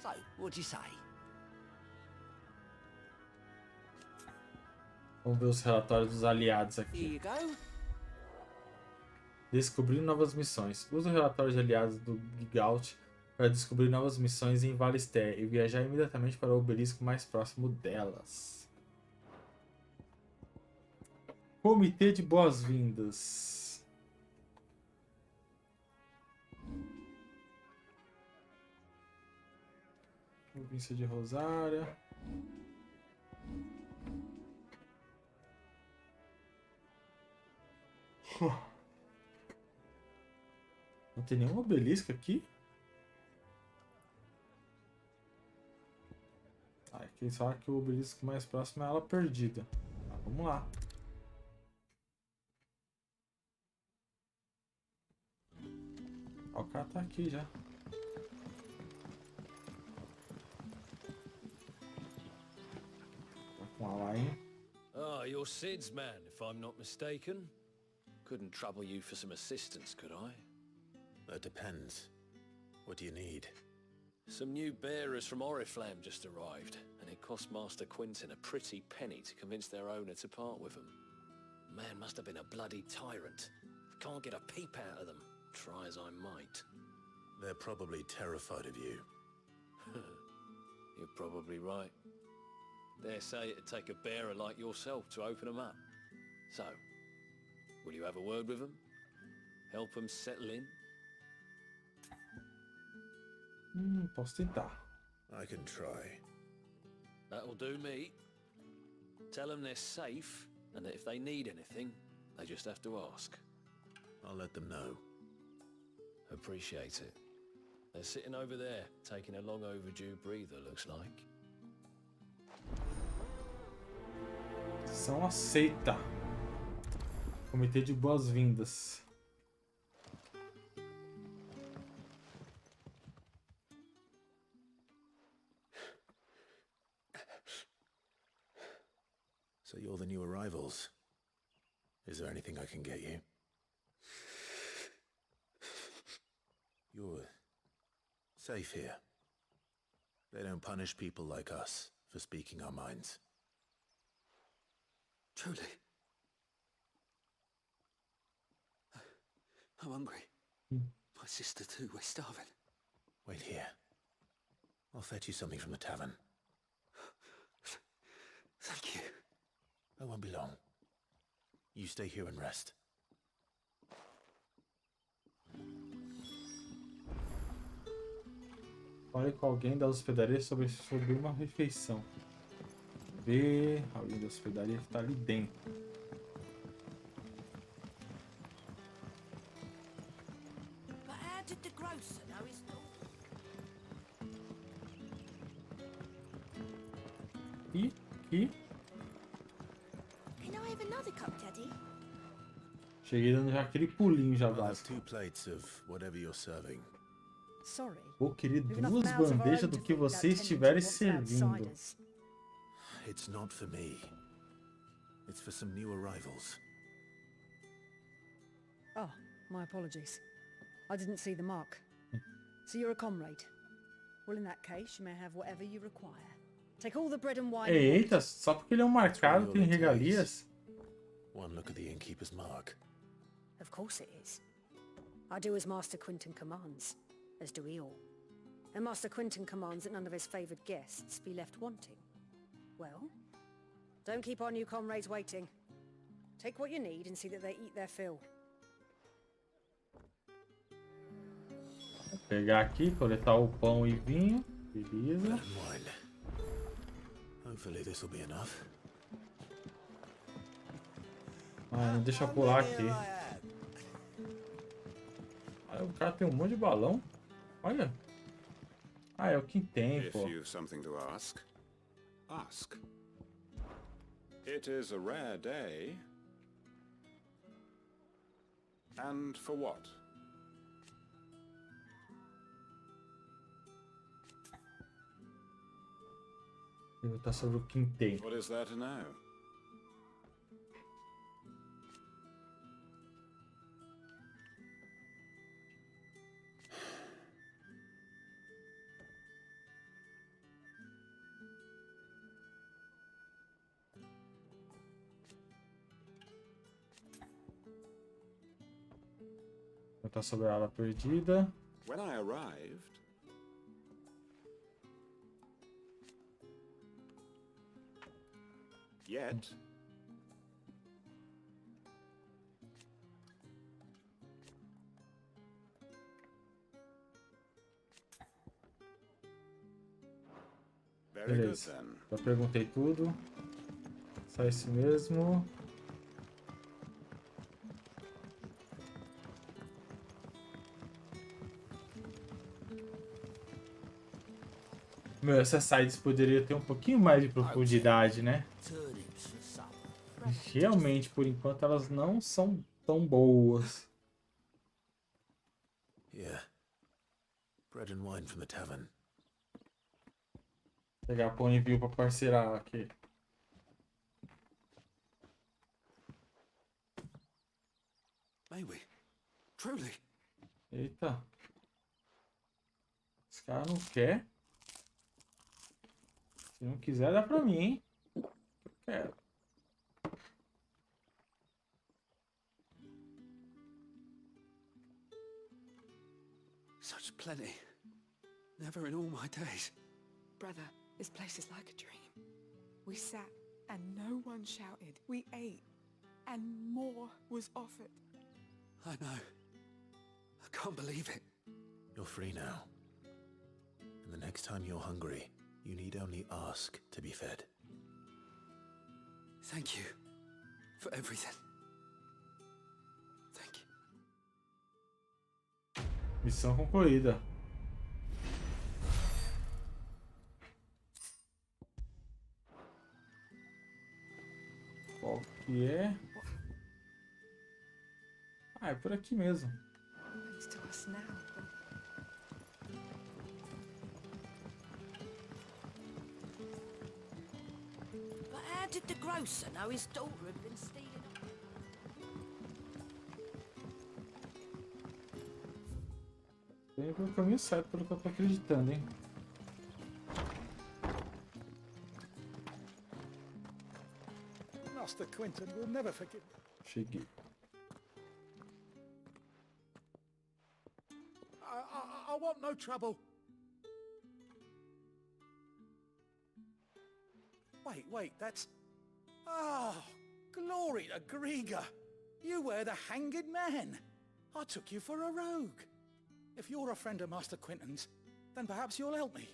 So, what'd you say? Vamos ver os relatórios dos aliados aqui. Here you go. Descobrir novas missões. Use o relatório de aliados do Gaut para descobrir novas missões em Valister e viajar imediatamente para o obelisco mais próximo delas. Comitê de boas-vindas. Província de Rosária. Não tem nenhum obelisco aqui? Ah, aqui só que o obelisco mais próximo é ela perdida. Ah, vamos lá. O cara tá aqui já. Tá com a line. Ah, you're Sid's man, if I'm not mistaken. Couldn't trouble you for some assistance, could I? That depends. What do you need? Some new bearers from Oriflamme just arrived, and it cost Master Quinton a pretty penny to convince their owner to part with them. Man must have been a bloody tyrant. Can't get a peep out of them, try as I might. They're probably terrified of you. You're probably right. Dare say it'd take a bearer like yourself to open them up. So, will you have a word with them? Help them settle in? Posso tentar. I can try. That'll do me. Tell them they're safe, and that if they need anything, they just have to ask. I'll let them know. Appreciate it. They're sitting over there, taking a long overdue breather, looks like. São aceita. Comitê de boas-vindas. So you're the new arrivals. Is there anything I can get you? You're safe here. They don't punish people like us for speaking our minds. Truly. I'm hungry. My sister too, we're starving. Wait here. I'll fetch you something from the tavern. Thank you. I won't be long. You stay here and rest. Fale com alguém da hospedaria sobre uma refeição. Vê alguém da hospedaria que tá ali dentro. But how did the grocer know his Aqui. Can I have another cup, Daddy? Cheguei dando já aquele pulinho já I'll have básico. 2 plates of whatever you're serving. Sorry. Vou querer We've enough 2 mouths of our bandejas own do to que feed without vocês tending to estiverem what's servindo. outsiders. It's not for me. It's for some new arrivals. Oh, my apologies. I didn't see the mark. So you're a comrade. Well, in that case, you may have whatever you require. Take all the bread and wine. Eita, só porque ele é um marcado tem regalias. One look at the innkeeper's mark. Of course it is. I do as Master Quinton commands, as do we all. And Master Quinton commands that none of his favoured guests be left wanting. Well, don't keep our new comrades waiting. Take what you need and see that they eat their fill. Vou pegar aqui, coletar o pão e vinho. Beleza. Hopefully this will be enough. Ah, deixa eu pular aqui. Ah, o cara tem um monte de balão. Olha. Ah, é o que tem, If pô. you've something to ask, ask. It is a rare day. And for what? Perguntar sobre o que tem. What is there to know? Perguntar sobre a ala perdida. When I arrived, yet Beleza. Já perguntei tudo. Só isso mesmo. Meu, essas sides poderiam ter um pouquinho mais de profundidade, né? Realmente, por enquanto, elas não são tão boas. Yeah. Bread and wine from the tavern. Pegar pão e envio pra parceirar aqui. May we? Truly? Eita. Esse cara não quer. Se não quiser, dá pra mim, hein? Eu quero. Such plenty. Never in all my days. Brother, this place is like a dream. We sat and no one shouted. We ate and more was offered. I know. I can't believe it. You're free now. And the next time you're hungry, you need only ask to be fed. Thank you for everything. Thank you. Missão concluída. Qual que é? Ah, é por aqui mesmo. Thanks to us now. But how did the grocer know his daughter had been stealing? Tem pelo caminho certo, pelo que eu tô acreditando, hein? Master Quentin will never forgive. Cheguei. I want no trouble. Wait, that's... Oh, glory to Grieger. You were the hanged man. I took you for a rogue. If you're a friend of Master Quentin's, then perhaps you'll help me.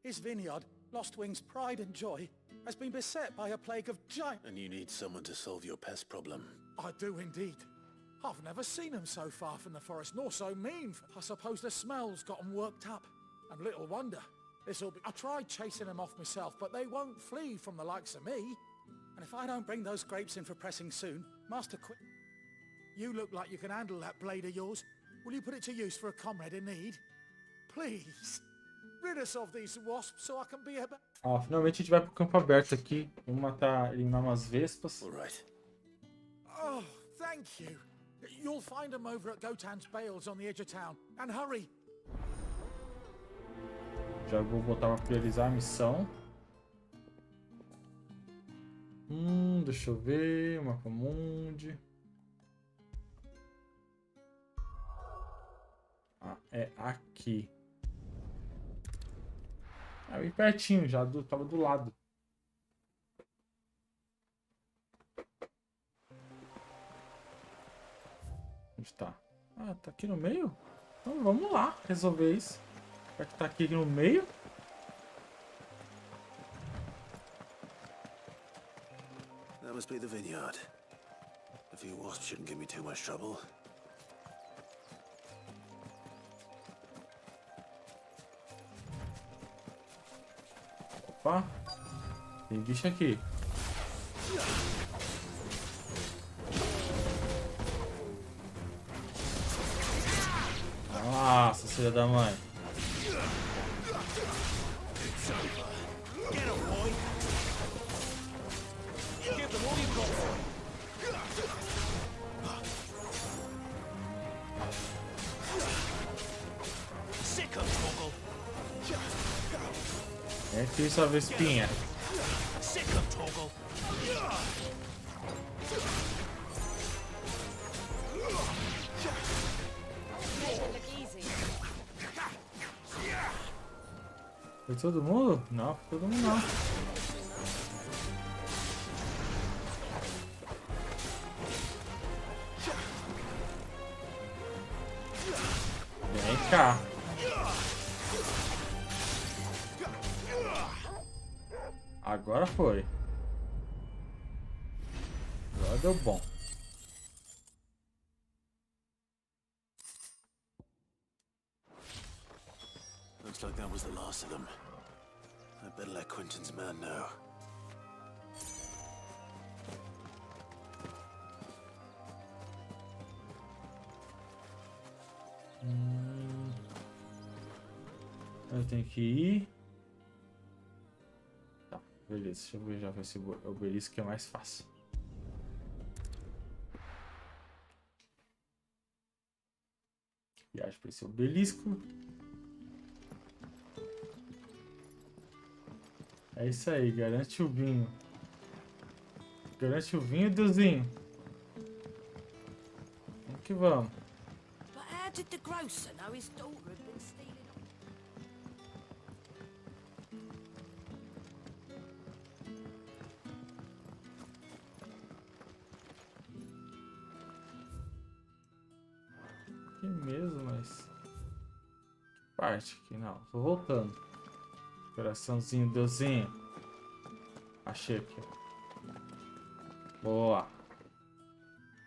His vineyard, Lostwing's pride and joy, has been beset by a plague of giant... And you need someone to solve your pest problem. I do indeed. I've never seen them so far from the forest, nor so mean. I suppose the smell's got them worked up. And little wonder. This'll be... I tried chasing them off myself, but they won't flee from the likes of me. And if I don't bring those grapes in for pressing soon, Master Quentin... You look like you can handle that blade of yours. Will you put it to use for a comrade in need? Please. Rid us of these wasps so I can be a... Ó, finalmente a gente vai pro campo aberto aqui. Vamos eliminar umas vespas. Alright. Oh, thank you. You'll find them over at Gotan's Bales on the edge of town. And hurry. Já vou botar pra priorizar a missão. Deixa eu ver. Mapa mundi. Ah, é aqui. É bem pertinho já, tava do lado. Onde tá? Ah, tá aqui no meio? Então vamos lá resolver isso. Já que tá aqui no meio. That must be the vineyard. A few wasps shouldn't give me too much trouble. Opa, tem bicho aqui. Nossa, filha da mãe. É aqui sua vespinha. Foi todo mundo? Não, foi todo mundo não. Vem cá. Agora foi. Agora deu bom. Looks like that was the last of them. I better let Quentin's man know. Eu tenho que ir. Tá, beleza. Deixa eu ver já esse obelisco que é mais fácil. Viagem para esse obelisco. É isso aí, garante o vinho. Garante o vinho, Deusinho. Vamos que vamos. But how did the grocer know his daughter had been stealing? Aqui mesmo, mas... Que parte aqui? Não, tô voltando. Coraçãozinho, Deusinho. Achei aqui. Boa.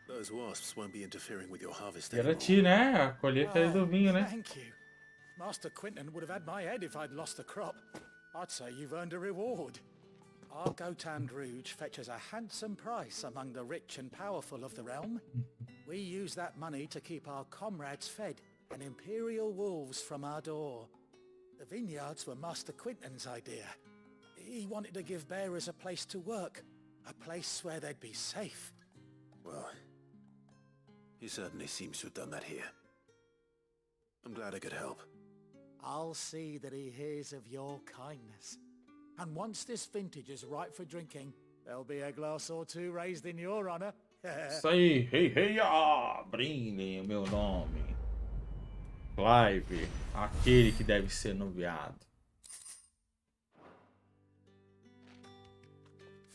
Those wasps won't be interfering with your harvest Garanti, né? A colheita aí do vinho, né? Thank you. Master Quentin would have had my head if I'd lost the crop. I'd say you've earned a reward. Our Gotand Rouge fetches a handsome price among the rich and powerful of the realm. We use that money to keep our comrades fed and imperial wolves from our door. The vineyards were Master Quentin's idea. He wanted to give bearers a place to work, a place where they'd be safe. Well, he certainly seems to have done that here. I'm glad I could help. I'll see that he hears of your kindness. And once this vintage is ripe for drinking, there'll be a glass or two raised in your honor. Isso aí, brindem o meu nome. Clive, aquele que deve ser nomeado.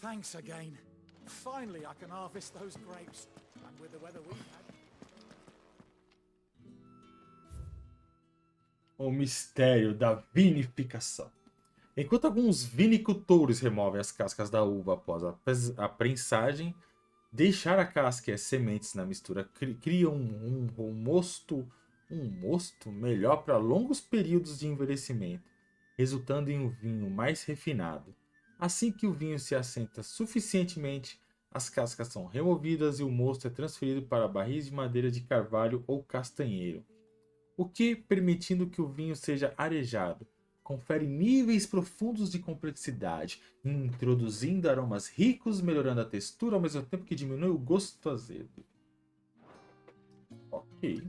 Thanks again. Finally I can harvest those grapes. And with the weather we've had... O mistério da vinificação. Enquanto alguns vinicultores removem as cascas da uva após a prensagem, deixar a casca e as sementes na mistura cria um mosto melhor para longos períodos de envelhecimento, resultando em um vinho mais refinado. Assim que o vinho se assenta suficientemente, as cascas são removidas e o mosto é transferido para barris de madeira de carvalho ou castanheiro, o que, permitindo que o vinho seja arejado, confere níveis profundos de complexidade, introduzindo aromas ricos, melhorando a textura ao mesmo tempo que diminui o gosto azedo. Ok.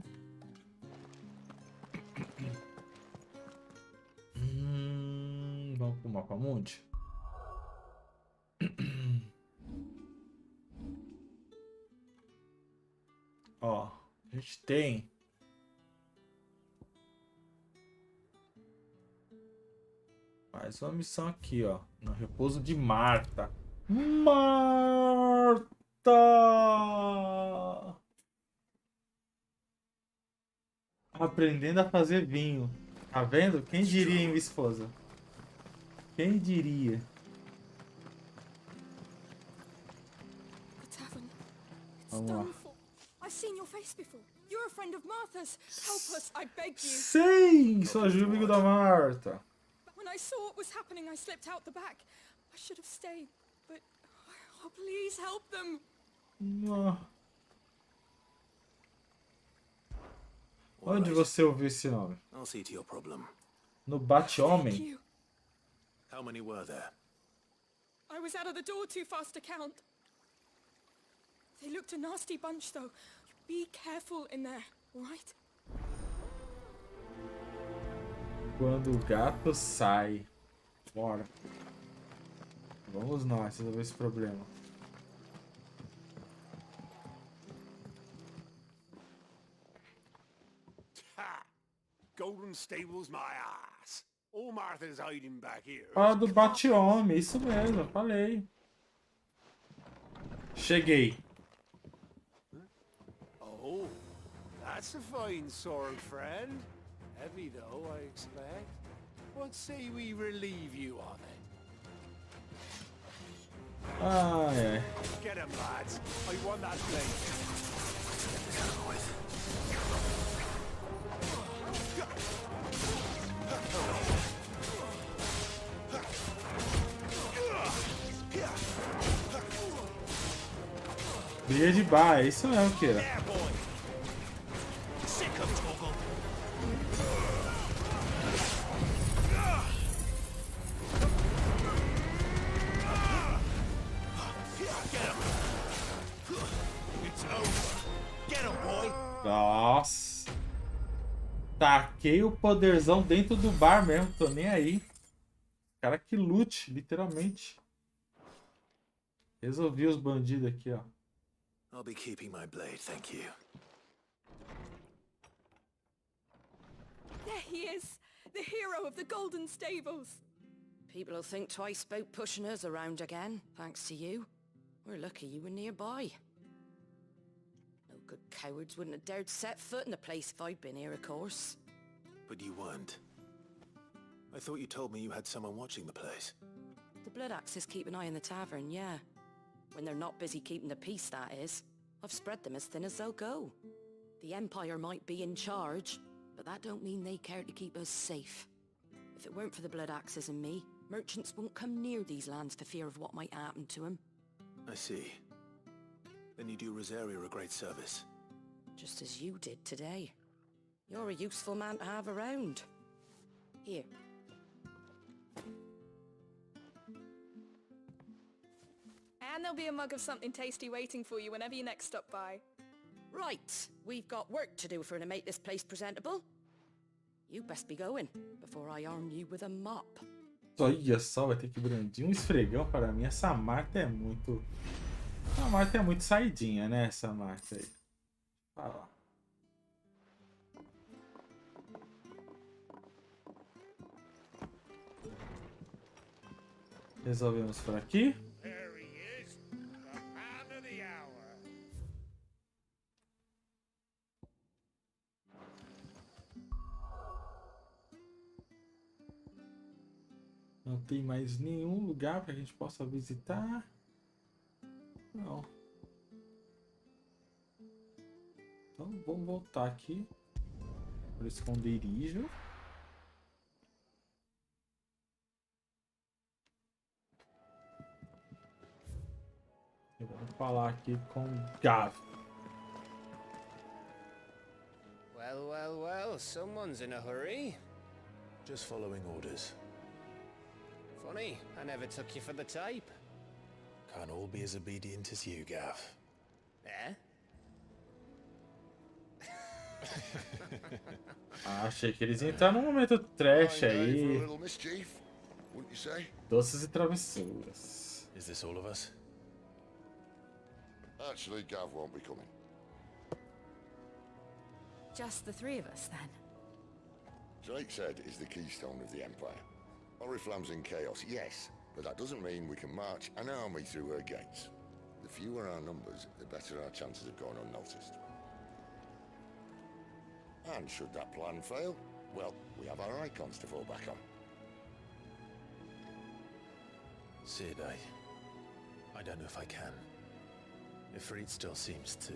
Vamos pro mapa mundi? Ó, a gente tem mais uma missão aqui, ó, no repouso de Marta. Marta! Aprendendo a fazer vinho. Tá vendo? Quem diria, hein, minha esposa? Quem diria? Vamos lá. I've seen your face before. You're a friend of Martha's. Help us, I beg you. Sim, sou amigo da Marta. When I saw what was happening, I slipped out the back. I should have stayed, but oh, please help them. Onde você ouviu esse nome? I'll see to your problem. No Bate-Homem? How many were there? I was out of the door too fast to count. They looked a nasty bunch, though. Be careful in there, all right? Quando o gato sai. Bora. Vamos nós resolver esse problema. Ha! Golden Stable's my ass. All Martha's hiding back here. Ah, do Bate-Homem, isso mesmo, eu falei. Cheguei. Oh, that's a fine sword, friend. Heavy though, I expect. What say we relieve you of it? Ai. Get him, lads. I want that blade. Briga de bar, é isso mesmo, Kira. Nossa. Taquei o poderzão dentro do bar mesmo, tô nem aí. Cara que lute, literalmente. Resolvi os bandidos aqui, ó. I'll be keeping my blade, thank you. There he is, the hero of the Golden Stables. People will think twice about pushing us around again, thanks to you. We're lucky you were nearby. No good cowards wouldn't have dared set foot in the place if I'd been here, of course. But you weren't. I thought you told me you had someone watching the place. The Blood Axes keep an eye on the tavern, yeah. When they're not busy keeping the peace, that is. I've spread them as thin as they'll go. The Empire might be in charge, but that don't mean they care to keep us safe. If it weren't for the Blood Axes and me, merchants won't come near these lands for fear of what might happen to them. I see. Then you do Rosaria a great service. Just as you did today. You're a useful man to have around. Here. And there'll be a mug of something tasty waiting for you whenever you next stop by. Right, we've got work to do for to make this place presentable. You best be going, before I arm you with a mop. Olha só, vai ter que brandir um esfregão para mim. Essa Marta é muito... A Marta é muito saidinha, né? Essa Marta aí. Olha lá. Resolvemos por aqui. Não tem mais nenhum lugar para a gente possa visitar. Não. Então vamos voltar aqui para o esconderijo. E vamos falar aqui com Gav. Well, well, well, someone's in a hurry. Just following orders. Funny, I never took you for the type. Can't all be as obedient as you, Gav. Eh? Achei que eles iam entrar num momento trash aí. Doces e travessuras. Is this all of us? Actually, Gav won't be coming. Just the three of us, then? Drake said is the keystone of the Empire. Oriflamme's in chaos, yes, but that doesn't mean we can march an army through her gates. The fewer our numbers, the better our chances of going unnoticed. And should that plan fail, well, we have our icons to fall back on. Sid, I don't know if I can. Ifrit still seems to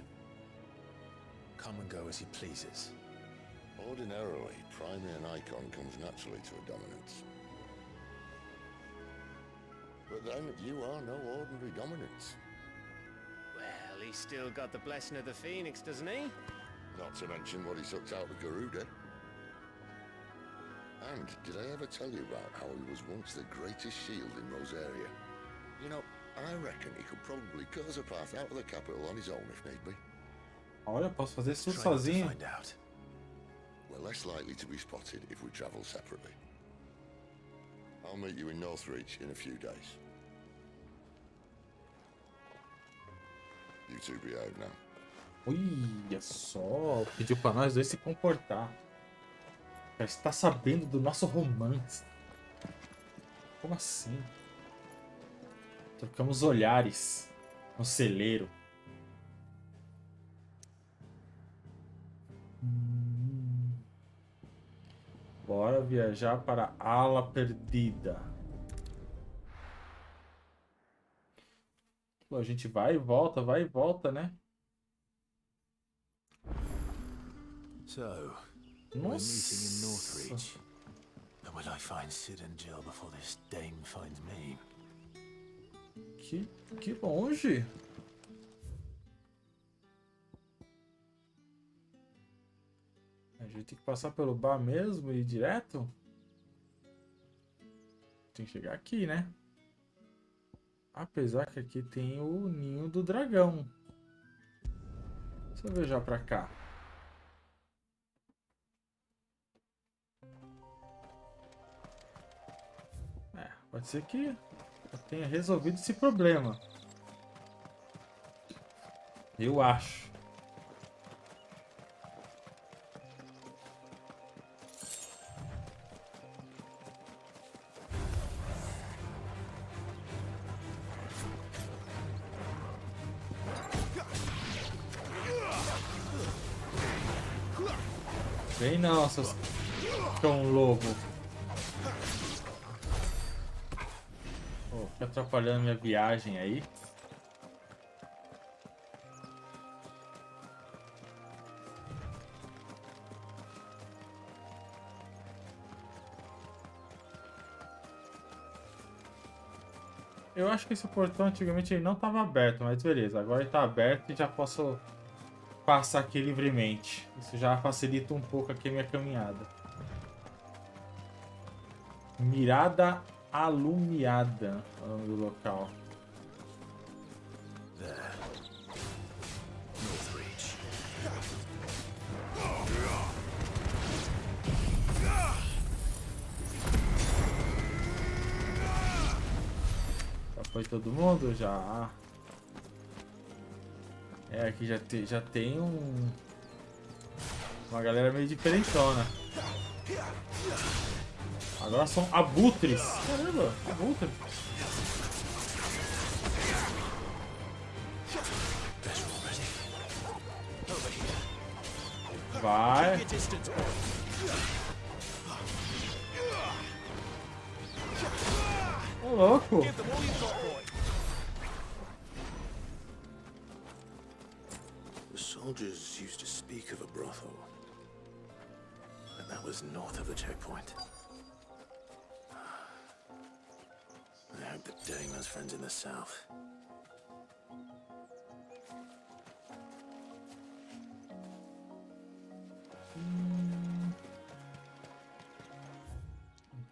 come and go as he pleases. Ordinarily, priming an icon comes naturally to a dominance. But then, you are no ordinary dominance. Well, he's still got the blessing of the Phoenix, doesn't he? Not to mention what he sucked out of Garuda. And did I ever tell you about how he was once the greatest shield in Rosaria? You know, I reckon he could probably cut us a path out of the capital on his own if need be. Olha, posso fazer isso tudo sozinho. We're less likely to be spotted if we travel separately. I'll meet you in Northreach in a few days. You two behave now. Olha só, pediu pra nós dois se comportar. Já está sabendo do nosso romance. Como assim? Trocamos olhares no celeiro. Bora viajar para a Ala Perdida. Pô, a gente vai e volta, né? So, we're meeting in Northreach. But will I find Sid and Jill before this dame finds me? Que longe. A gente tem que passar pelo bar mesmo e ir direto? Tem que chegar aqui, né? Apesar que aqui tem o ninho do dragão. Deixa eu ver já pra cá. Pode ser que eu tenha resolvido esse problema. Eu acho. Vem não, seus cão lobo. Fica atrapalhando minha viagem aí. Eu acho que esse portão antigamente ele não estava aberto, mas beleza, agora ele está aberto e já posso passar aqui livremente. Isso já facilita um pouco aqui a minha caminhada. Mirada Alumiada é o nome do local. Já foi todo mundo? Já. É, aqui já tem uma galera meio diferentona. Agora são abutres. Caramba, abutres. Vai. Ô, louco. The soldiers used to speak of a brothel. And that was north of the checkpoint. I hope that Dame has friends in the south.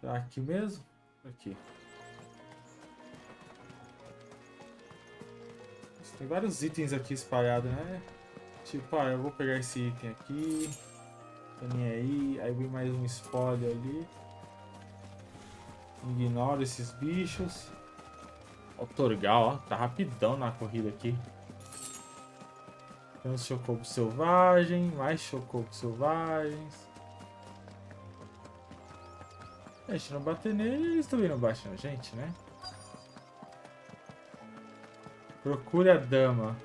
Tá aqui mesmo? Aqui. Tem vários itens aqui espalhados, né? Tipo, eu vou pegar esse item aqui. Também aí vem mais um spoiler ali. Ignora esses bichos. Ó, o Torgal, ó, tá rapidão na corrida aqui. Tem uns chocobos selvagens, mais chocobos selvagens. A gente não bater neles, eles também não batem na gente, né? Procure a dama.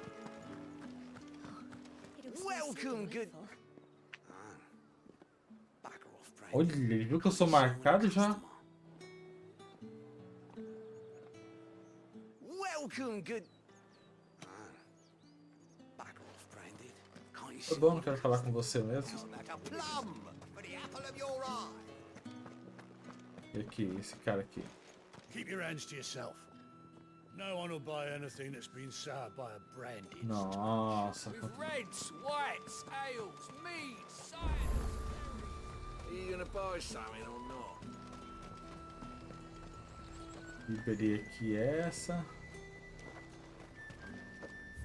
Olha, ele viu que eu sou marcado já. Tá bom, não quero falar com você mesmo. E aqui, esse cara aqui. Keep your hands to yourself. No one will buy anything that's been soured by a brandy. Nossa. With reds, whites, ales, meads, cider. Are you gonna buy something or not? Liberei aqui essa.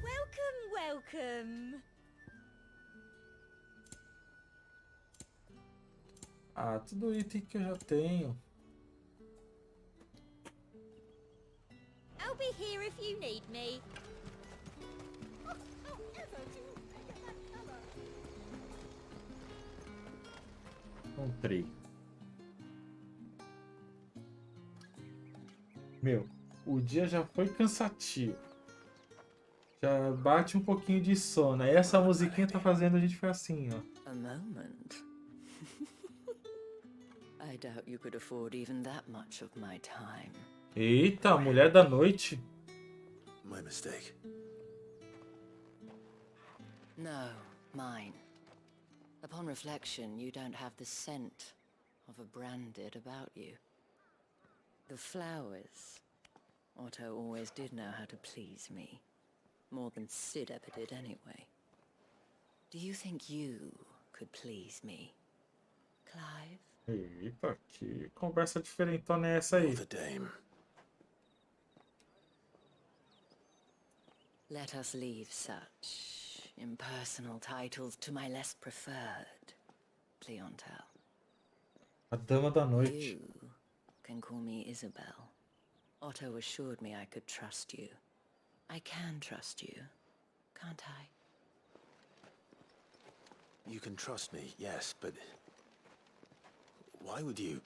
Welcome, welcome. Ah, tudo item que eu já tenho. I'll be here if you need me. Encontrei. Meu, o dia já foi cansativo. Já bate um pouquinho de sono. Aí essa musiquinha tá fazendo a gente ficar assim, ó. A moment. I doubt you could afford even that much of my time. Eita, mulher da noite. My mistake. No, mine. Upon reflection, you don't have the scent of a branded about you. The flowers. Otto always did know how to please me. More than Sid ever did anyway. Do you think you could please me, Clive? Eita, que conversa diferentona é essa aí? The dame. Let us leave such impersonal titles to my less preferred clientele. A dama da noite. You can call me Isabel. Otto assured me I could trust you. I can trust you, can't I? You can trust me, yes, but why would you?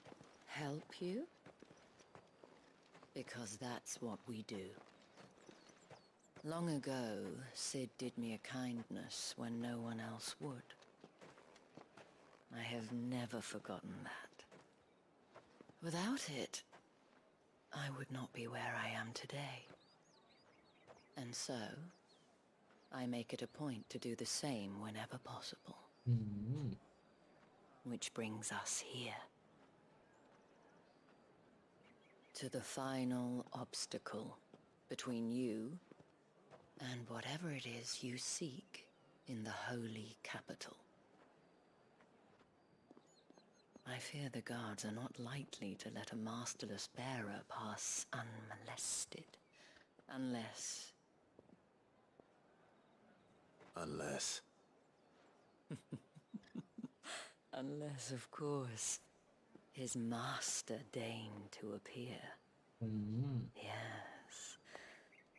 Help you? Because that's what we do. Long ago, Sid did me a kindness when no one else would. I have never forgotten that. Without it, I would not be where I am today. And so, I make it a point to do the same whenever possible. Which brings us here. To the final obstacle between you and whatever it is you seek in the holy capital. I fear the guards are not likely to let a masterless bearer pass unmolested. Unless... Unless... Unless, of course, his master deigned to appear. Yes,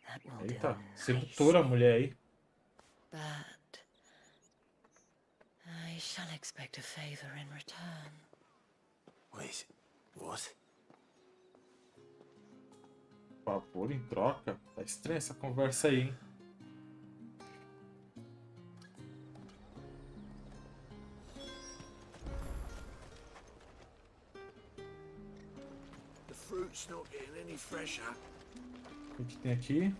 that will Eita, do sedutora a mulher aí. But I shall expect a favor in return. Wait, what? Favor em troca? Tá estranha essa conversa aí, hein? The fruit's not getting any fresher. O que tem aqui?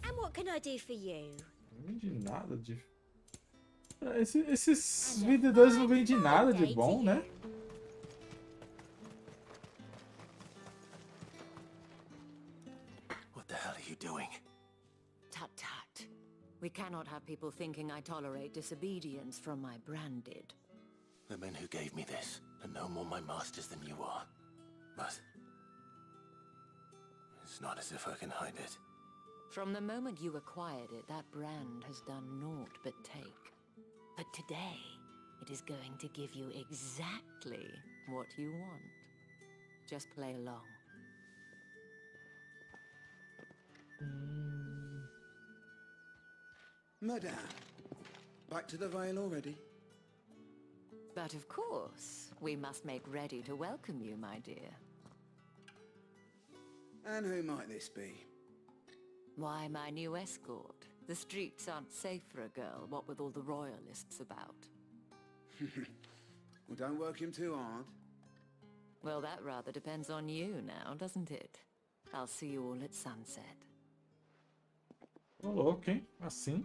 And what can I do for you? Não vende nada de... Esses vendedores não vendem nada de bom, né? What the hell are you doing? Tut tut. We cannot have people thinking I tolerate disobedience from my branded. The men who gave me this are no more my masters than you are. But... it's not as if I can hide it. From the moment you acquired it, that brand has done naught but take. But today, it is going to give you exactly what you want. Just play along. Madame, back to the Vale already? But of course, we must make ready to welcome you, my dear. And who might this be? Why, my new escort. The streets aren't safe for a girl, what with all the royalists about. Well, don't work him too hard. Well, that rather depends on you now, doesn't it? I'll see you all at sunset. Ô, louco, hein? Assim?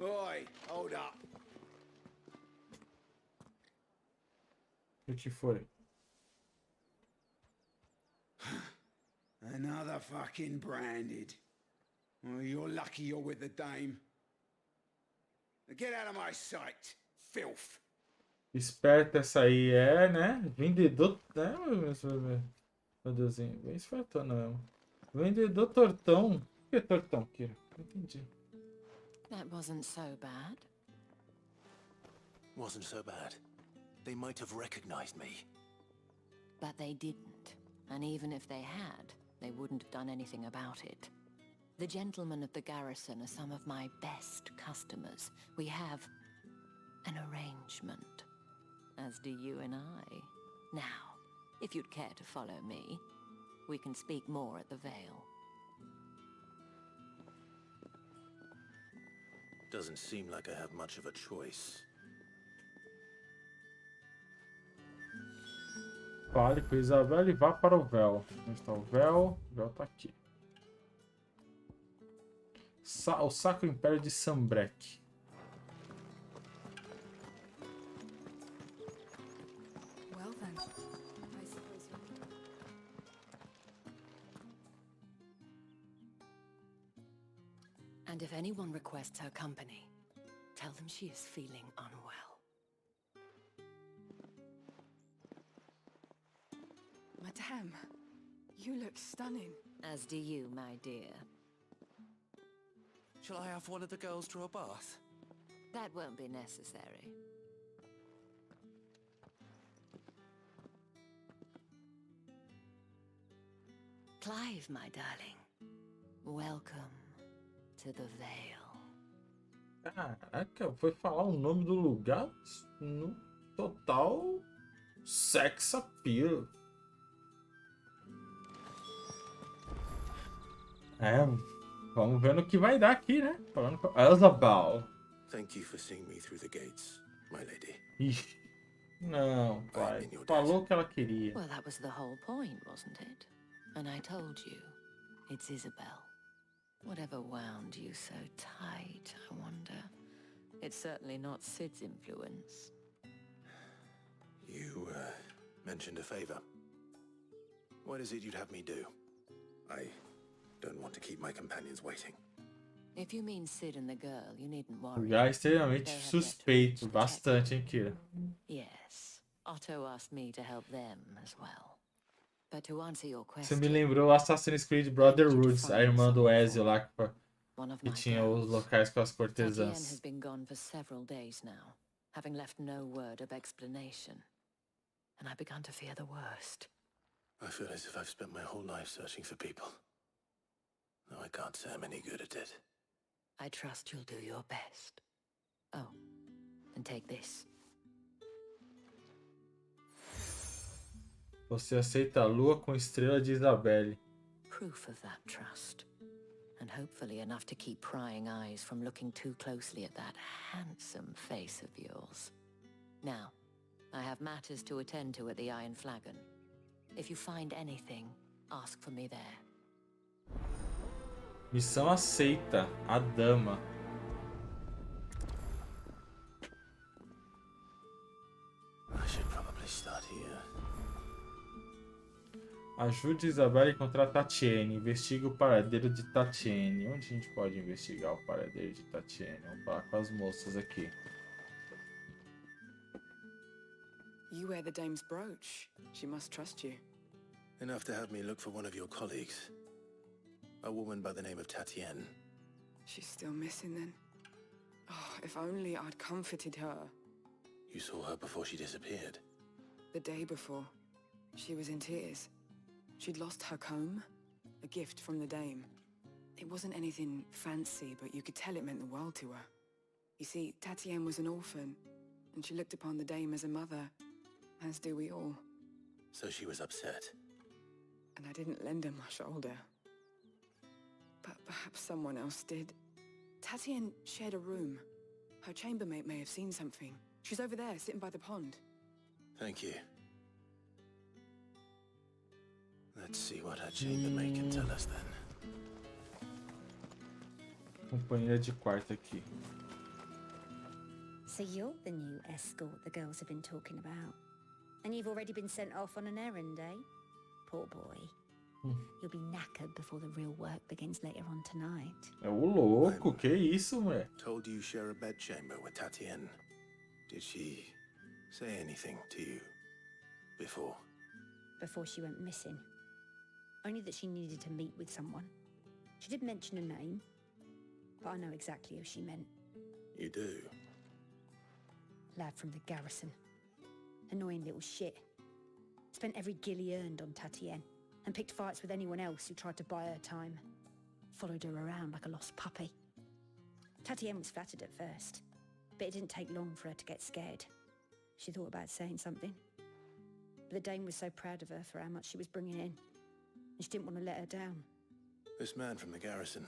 Oi, hold up. O que foi? Another fucking branded. Well, you're lucky you're with the dame. Now get out of my sight, filth. Esperta essa aí é, né? Vendedor, né? Meu Deusinho, bem espertona mesmo. Vendedor tortão. Por que tortão, Kira? Não entendi. That wasn't so bad. Wasn't so bad. They might have recognized me. But they didn't. And even if they had, they wouldn't have done anything about it. The gentlemen of the garrison are some of my best customers. We have an arrangement, as do you and I. Now, if you'd care to follow me, we can speak more at the Vale. Doesn't seem like I have much of a choice. Fale com Isabel e vá para o véu. Onde está o véu? O véu está aqui. O Sacro Império de Sambrek. Well then, I suppose you're... And if anyone requests her company, tell them she is feeling unwell. Madame, you look stunning. As do you, my dear. Shall I have one of the girls draw a bath? That won't be necessary. Clive, my darling. Welcome to the Vale. Caraca, foi falar o nome do lugar no total sex appeal. Vamos ver no que vai dar aqui, né? Falando com Elzabal. Thank you for seeing me through the gates, my lady. Ixi, não, pai. Falou o que ela queria. Well, that was the whole point, wasn't it? And I told you, it's Isabel. Whatever wound you so tight, I wonder. It's certainly not Sid's influence. You, mentioned a favor. What is it you'd have me do? I don't want to keep my companions waiting. If you mean Sid and the girl, you needn't worry. Lugar extremamente suspeito. Bastante, hein, Kira? Yes. Otto asked me to help them as well. But to answer your Você question, me lembrou Assassin's Creed Brotherhoods, a irmã do Ezio lá que tinha os locais com as Tatiana cortesãs. has been gone for several days now, having left no word of explanation. And I began to fear the worst. I feel as if I've spent my whole life searching for people. No, I can't say I'm any good at it. I trust you'll do your best. Oh, and take this. Você aceita a lua com estrela de Isabelle. Proof of that trust. And hopefully enough to keep prying eyes from looking too closely at that handsome face of yours. Now, I have matters to attend to at the Iron Flagon. If you find anything, ask for me there. Missão aceita. A dama. I should probably start here. Ajude Isabelle a encontrar Tatiane. Investigue o paradeiro de Tatiane. Onde a gente pode investigar o paradeiro de Tatiane? Vamos falar com as moças aqui. You wear the dame's brooch. She must trust you. Enough to have me look for one of your colleagues. A woman by the name of Tatienne. She's still missing then. Oh, if only I'd comforted her. You saw her before she disappeared. The day before, she was in tears. She'd lost her comb, a gift from the dame. It wasn't anything fancy, but you could tell it meant the world to her. You see, Tatienne was an orphan, and she looked upon the dame as a mother, as do we all. So she was upset. And I didn't lend her my shoulder. But perhaps someone else did. Tatienne shared a room. Her chambermaid may have seen something. She's over there, sitting by the pond. Thank you. Let's see what her chambermaid can tell us then. Companheira de quarto aqui. So you're the new escort the girls have been talking about. And you've already been sent off on an errand, eh? Poor boy. You'll be knackered before the real work begins later on tonight. É o louco, que isso, mulher? Told you share a bedchamber with Tatienne. Did she say anything to you before? Before she went missing. Only that she needed to meet with someone. She did mention a name, but I know exactly who she meant. You do? Lad from the garrison. Annoying little shit. Spent every guil he earned on Tatienne, and picked fights with anyone else who tried to buy her time. Followed her around like a lost puppy. Tatienne was flattered at first, but it didn't take long for her to get scared. She thought about saying something. But the dame was so proud of her for how much she was bringing in, and she didn't want to let her down. This man from the garrison.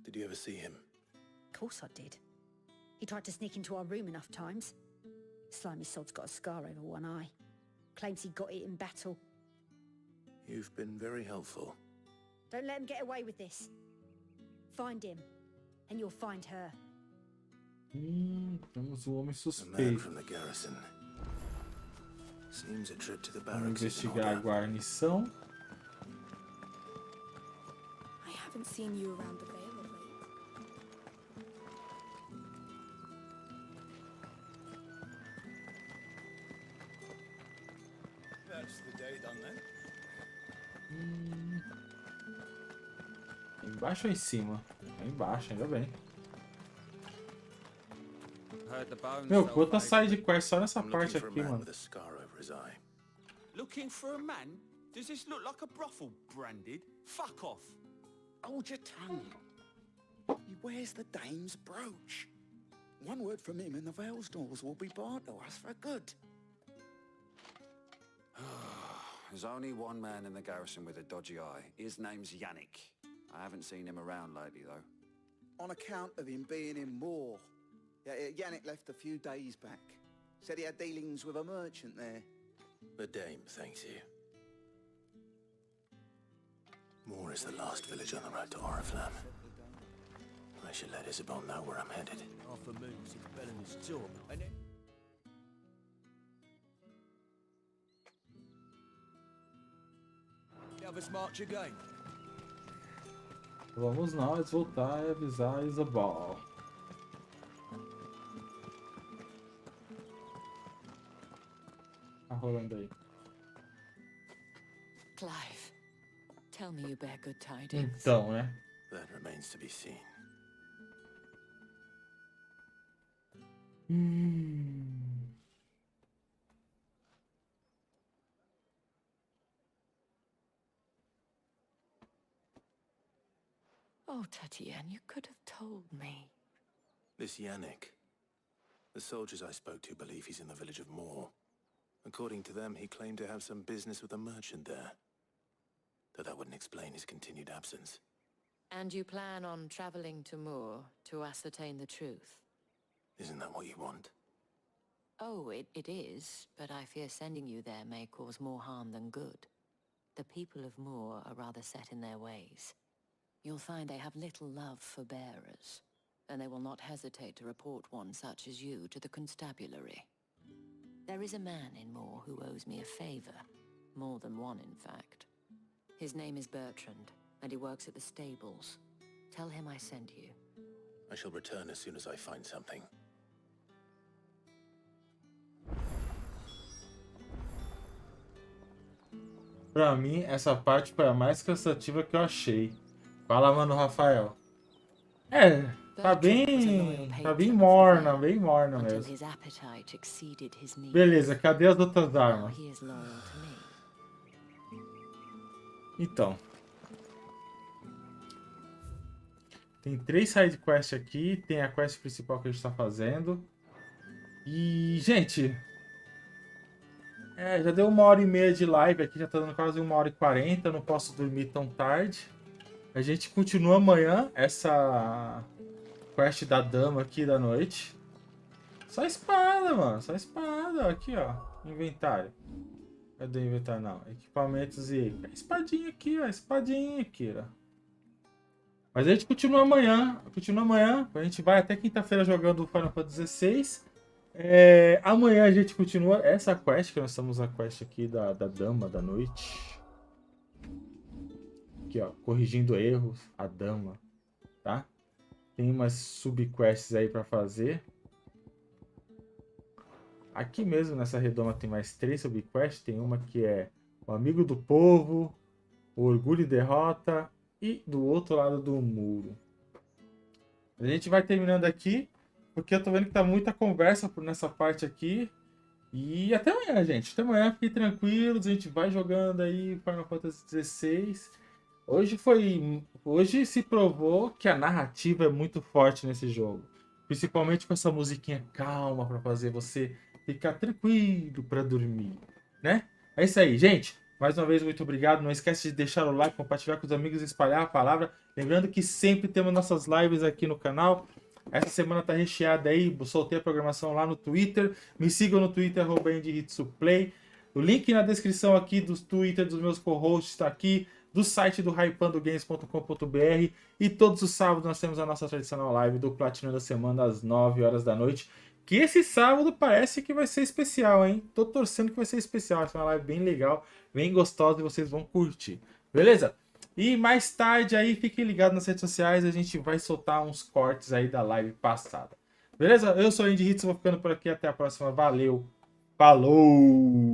Did you ever see him? Of course I did. He tried to sneak into our room enough times. Slimy sod's got a scar over one eye. Claims he got it in battle. You've been very helpful. Don't let him get away with this. Find him, and you'll find her. Temos o homem A man suspeito. from the garrison. Seems a trip to the Vamos barracks is in investigar a order. guarnição. I haven't seen you around the Vale of late. That's the day done then. Embaixo ou em cima? É embaixo, ainda bem. Meu, quanta side quest só nessa I'm parte looking for a aqui, man mano. with a scar over his eye. Looking for a man? Does this look like a brothel branded? Fuck off. Hold your tongue. He wears the dame's brooch. One word from him and the Vale's doors will be barred to us for good. There's only one man in the garrison with a dodgy eye. His name's Yannick. I haven't seen him around lately, though. On account of him being in war. Yannick left a few days back. Said he had dealings with a merchant there. The dame thanks you. Moor is the last village on the road to Oriflamme. I should let Isabel know where I'm headed. Half a moon since Bellamy's job, and then... The others march again. Vamos nós voltar e avisar a Isabel. Tá rolando aí. Clive, tell me you bear good tidings. Então, né? That remains to be seen. Oh, Tatiana, you could have told me. This Yannick. The soldiers I spoke to believe he's in the village of Moor. According to them, he claimed to have some business with a merchant there. Though that wouldn't explain his continued absence. And you plan on traveling to Moor to ascertain the truth? Isn't that what you want? Oh, it is, but I fear sending you there may cause more harm than good. The people of Moor are rather set in their ways. You'll find they have little love for bearers, and they will not hesitate to report one such as you to the constabulary. There is a man in Moor who owes me a favor. More than one, in fact. His name is Bertrand, and he works at the stables. Tell him I sent you. I shall return as soon as I find something. Pra mim, essa parte foi a mais cansativa que eu achei. Fala, mano, Rafael. É, tá bem morna mesmo. Beleza, cadê as outras armas? Então. Tem 3 side quests aqui, tem a quest principal que a gente tá fazendo. E, gente... já deu 1h30 de live aqui, já tá dando quase 1h40, não posso dormir tão tarde. A gente continua amanhã essa quest da dama aqui da noite. Só espada, mano, só espada. Aqui, ó, inventário. Cadê o inventário? Não, equipamentos e... espadinha aqui, ó, espadinha aqui, ó. Mas a gente continua amanhã, a gente vai até quinta-feira jogando o Final Fantasy XVI. Amanhã a gente continua essa quest, que nós estamos na quest aqui da Dama da Noite. Aqui, ó, corrigindo erros, a Dama, tá? Tem umas subquests aí pra fazer. Aqui mesmo, nessa redoma, tem mais 3 subquests. Tem uma que é o Amigo do Povo, o Orgulho e Derrota e do outro lado do muro. A gente vai terminando aqui. Porque eu tô vendo que tá muita conversa nessa parte aqui. E até amanhã, gente. Até amanhã, fiquem tranquilos. A gente vai jogando aí Final Fantasy XVI. Hoje se provou que a narrativa é muito forte nesse jogo. Principalmente com essa musiquinha calma pra fazer você ficar tranquilo pra dormir, né? É isso aí, gente. Mais uma vez, muito obrigado. Não esquece de deixar o like, compartilhar com os amigos e espalhar a palavra. Lembrando que sempre temos nossas lives aqui no canal. Essa semana tá recheada aí, soltei a programação lá no Twitter. Me sigam no Twitter, @endhitsuplay. O link na descrição aqui do Twitter dos meus co-hosts está aqui. do site do HYPANDOGames.com.br. E todos os sábados nós temos a nossa tradicional live do Platinando da Semana às 9 horas da noite. Que esse sábado parece que vai ser especial, hein? Tô torcendo que vai ser especial. Vai ser uma live bem legal, bem gostosa e vocês vão curtir. Beleza? E mais tarde aí, fiquem ligados nas redes sociais. A gente vai soltar uns cortes aí da live passada. Beleza? Eu sou o Andy Hitz, vou ficando por aqui. Até a próxima. Valeu! Falou!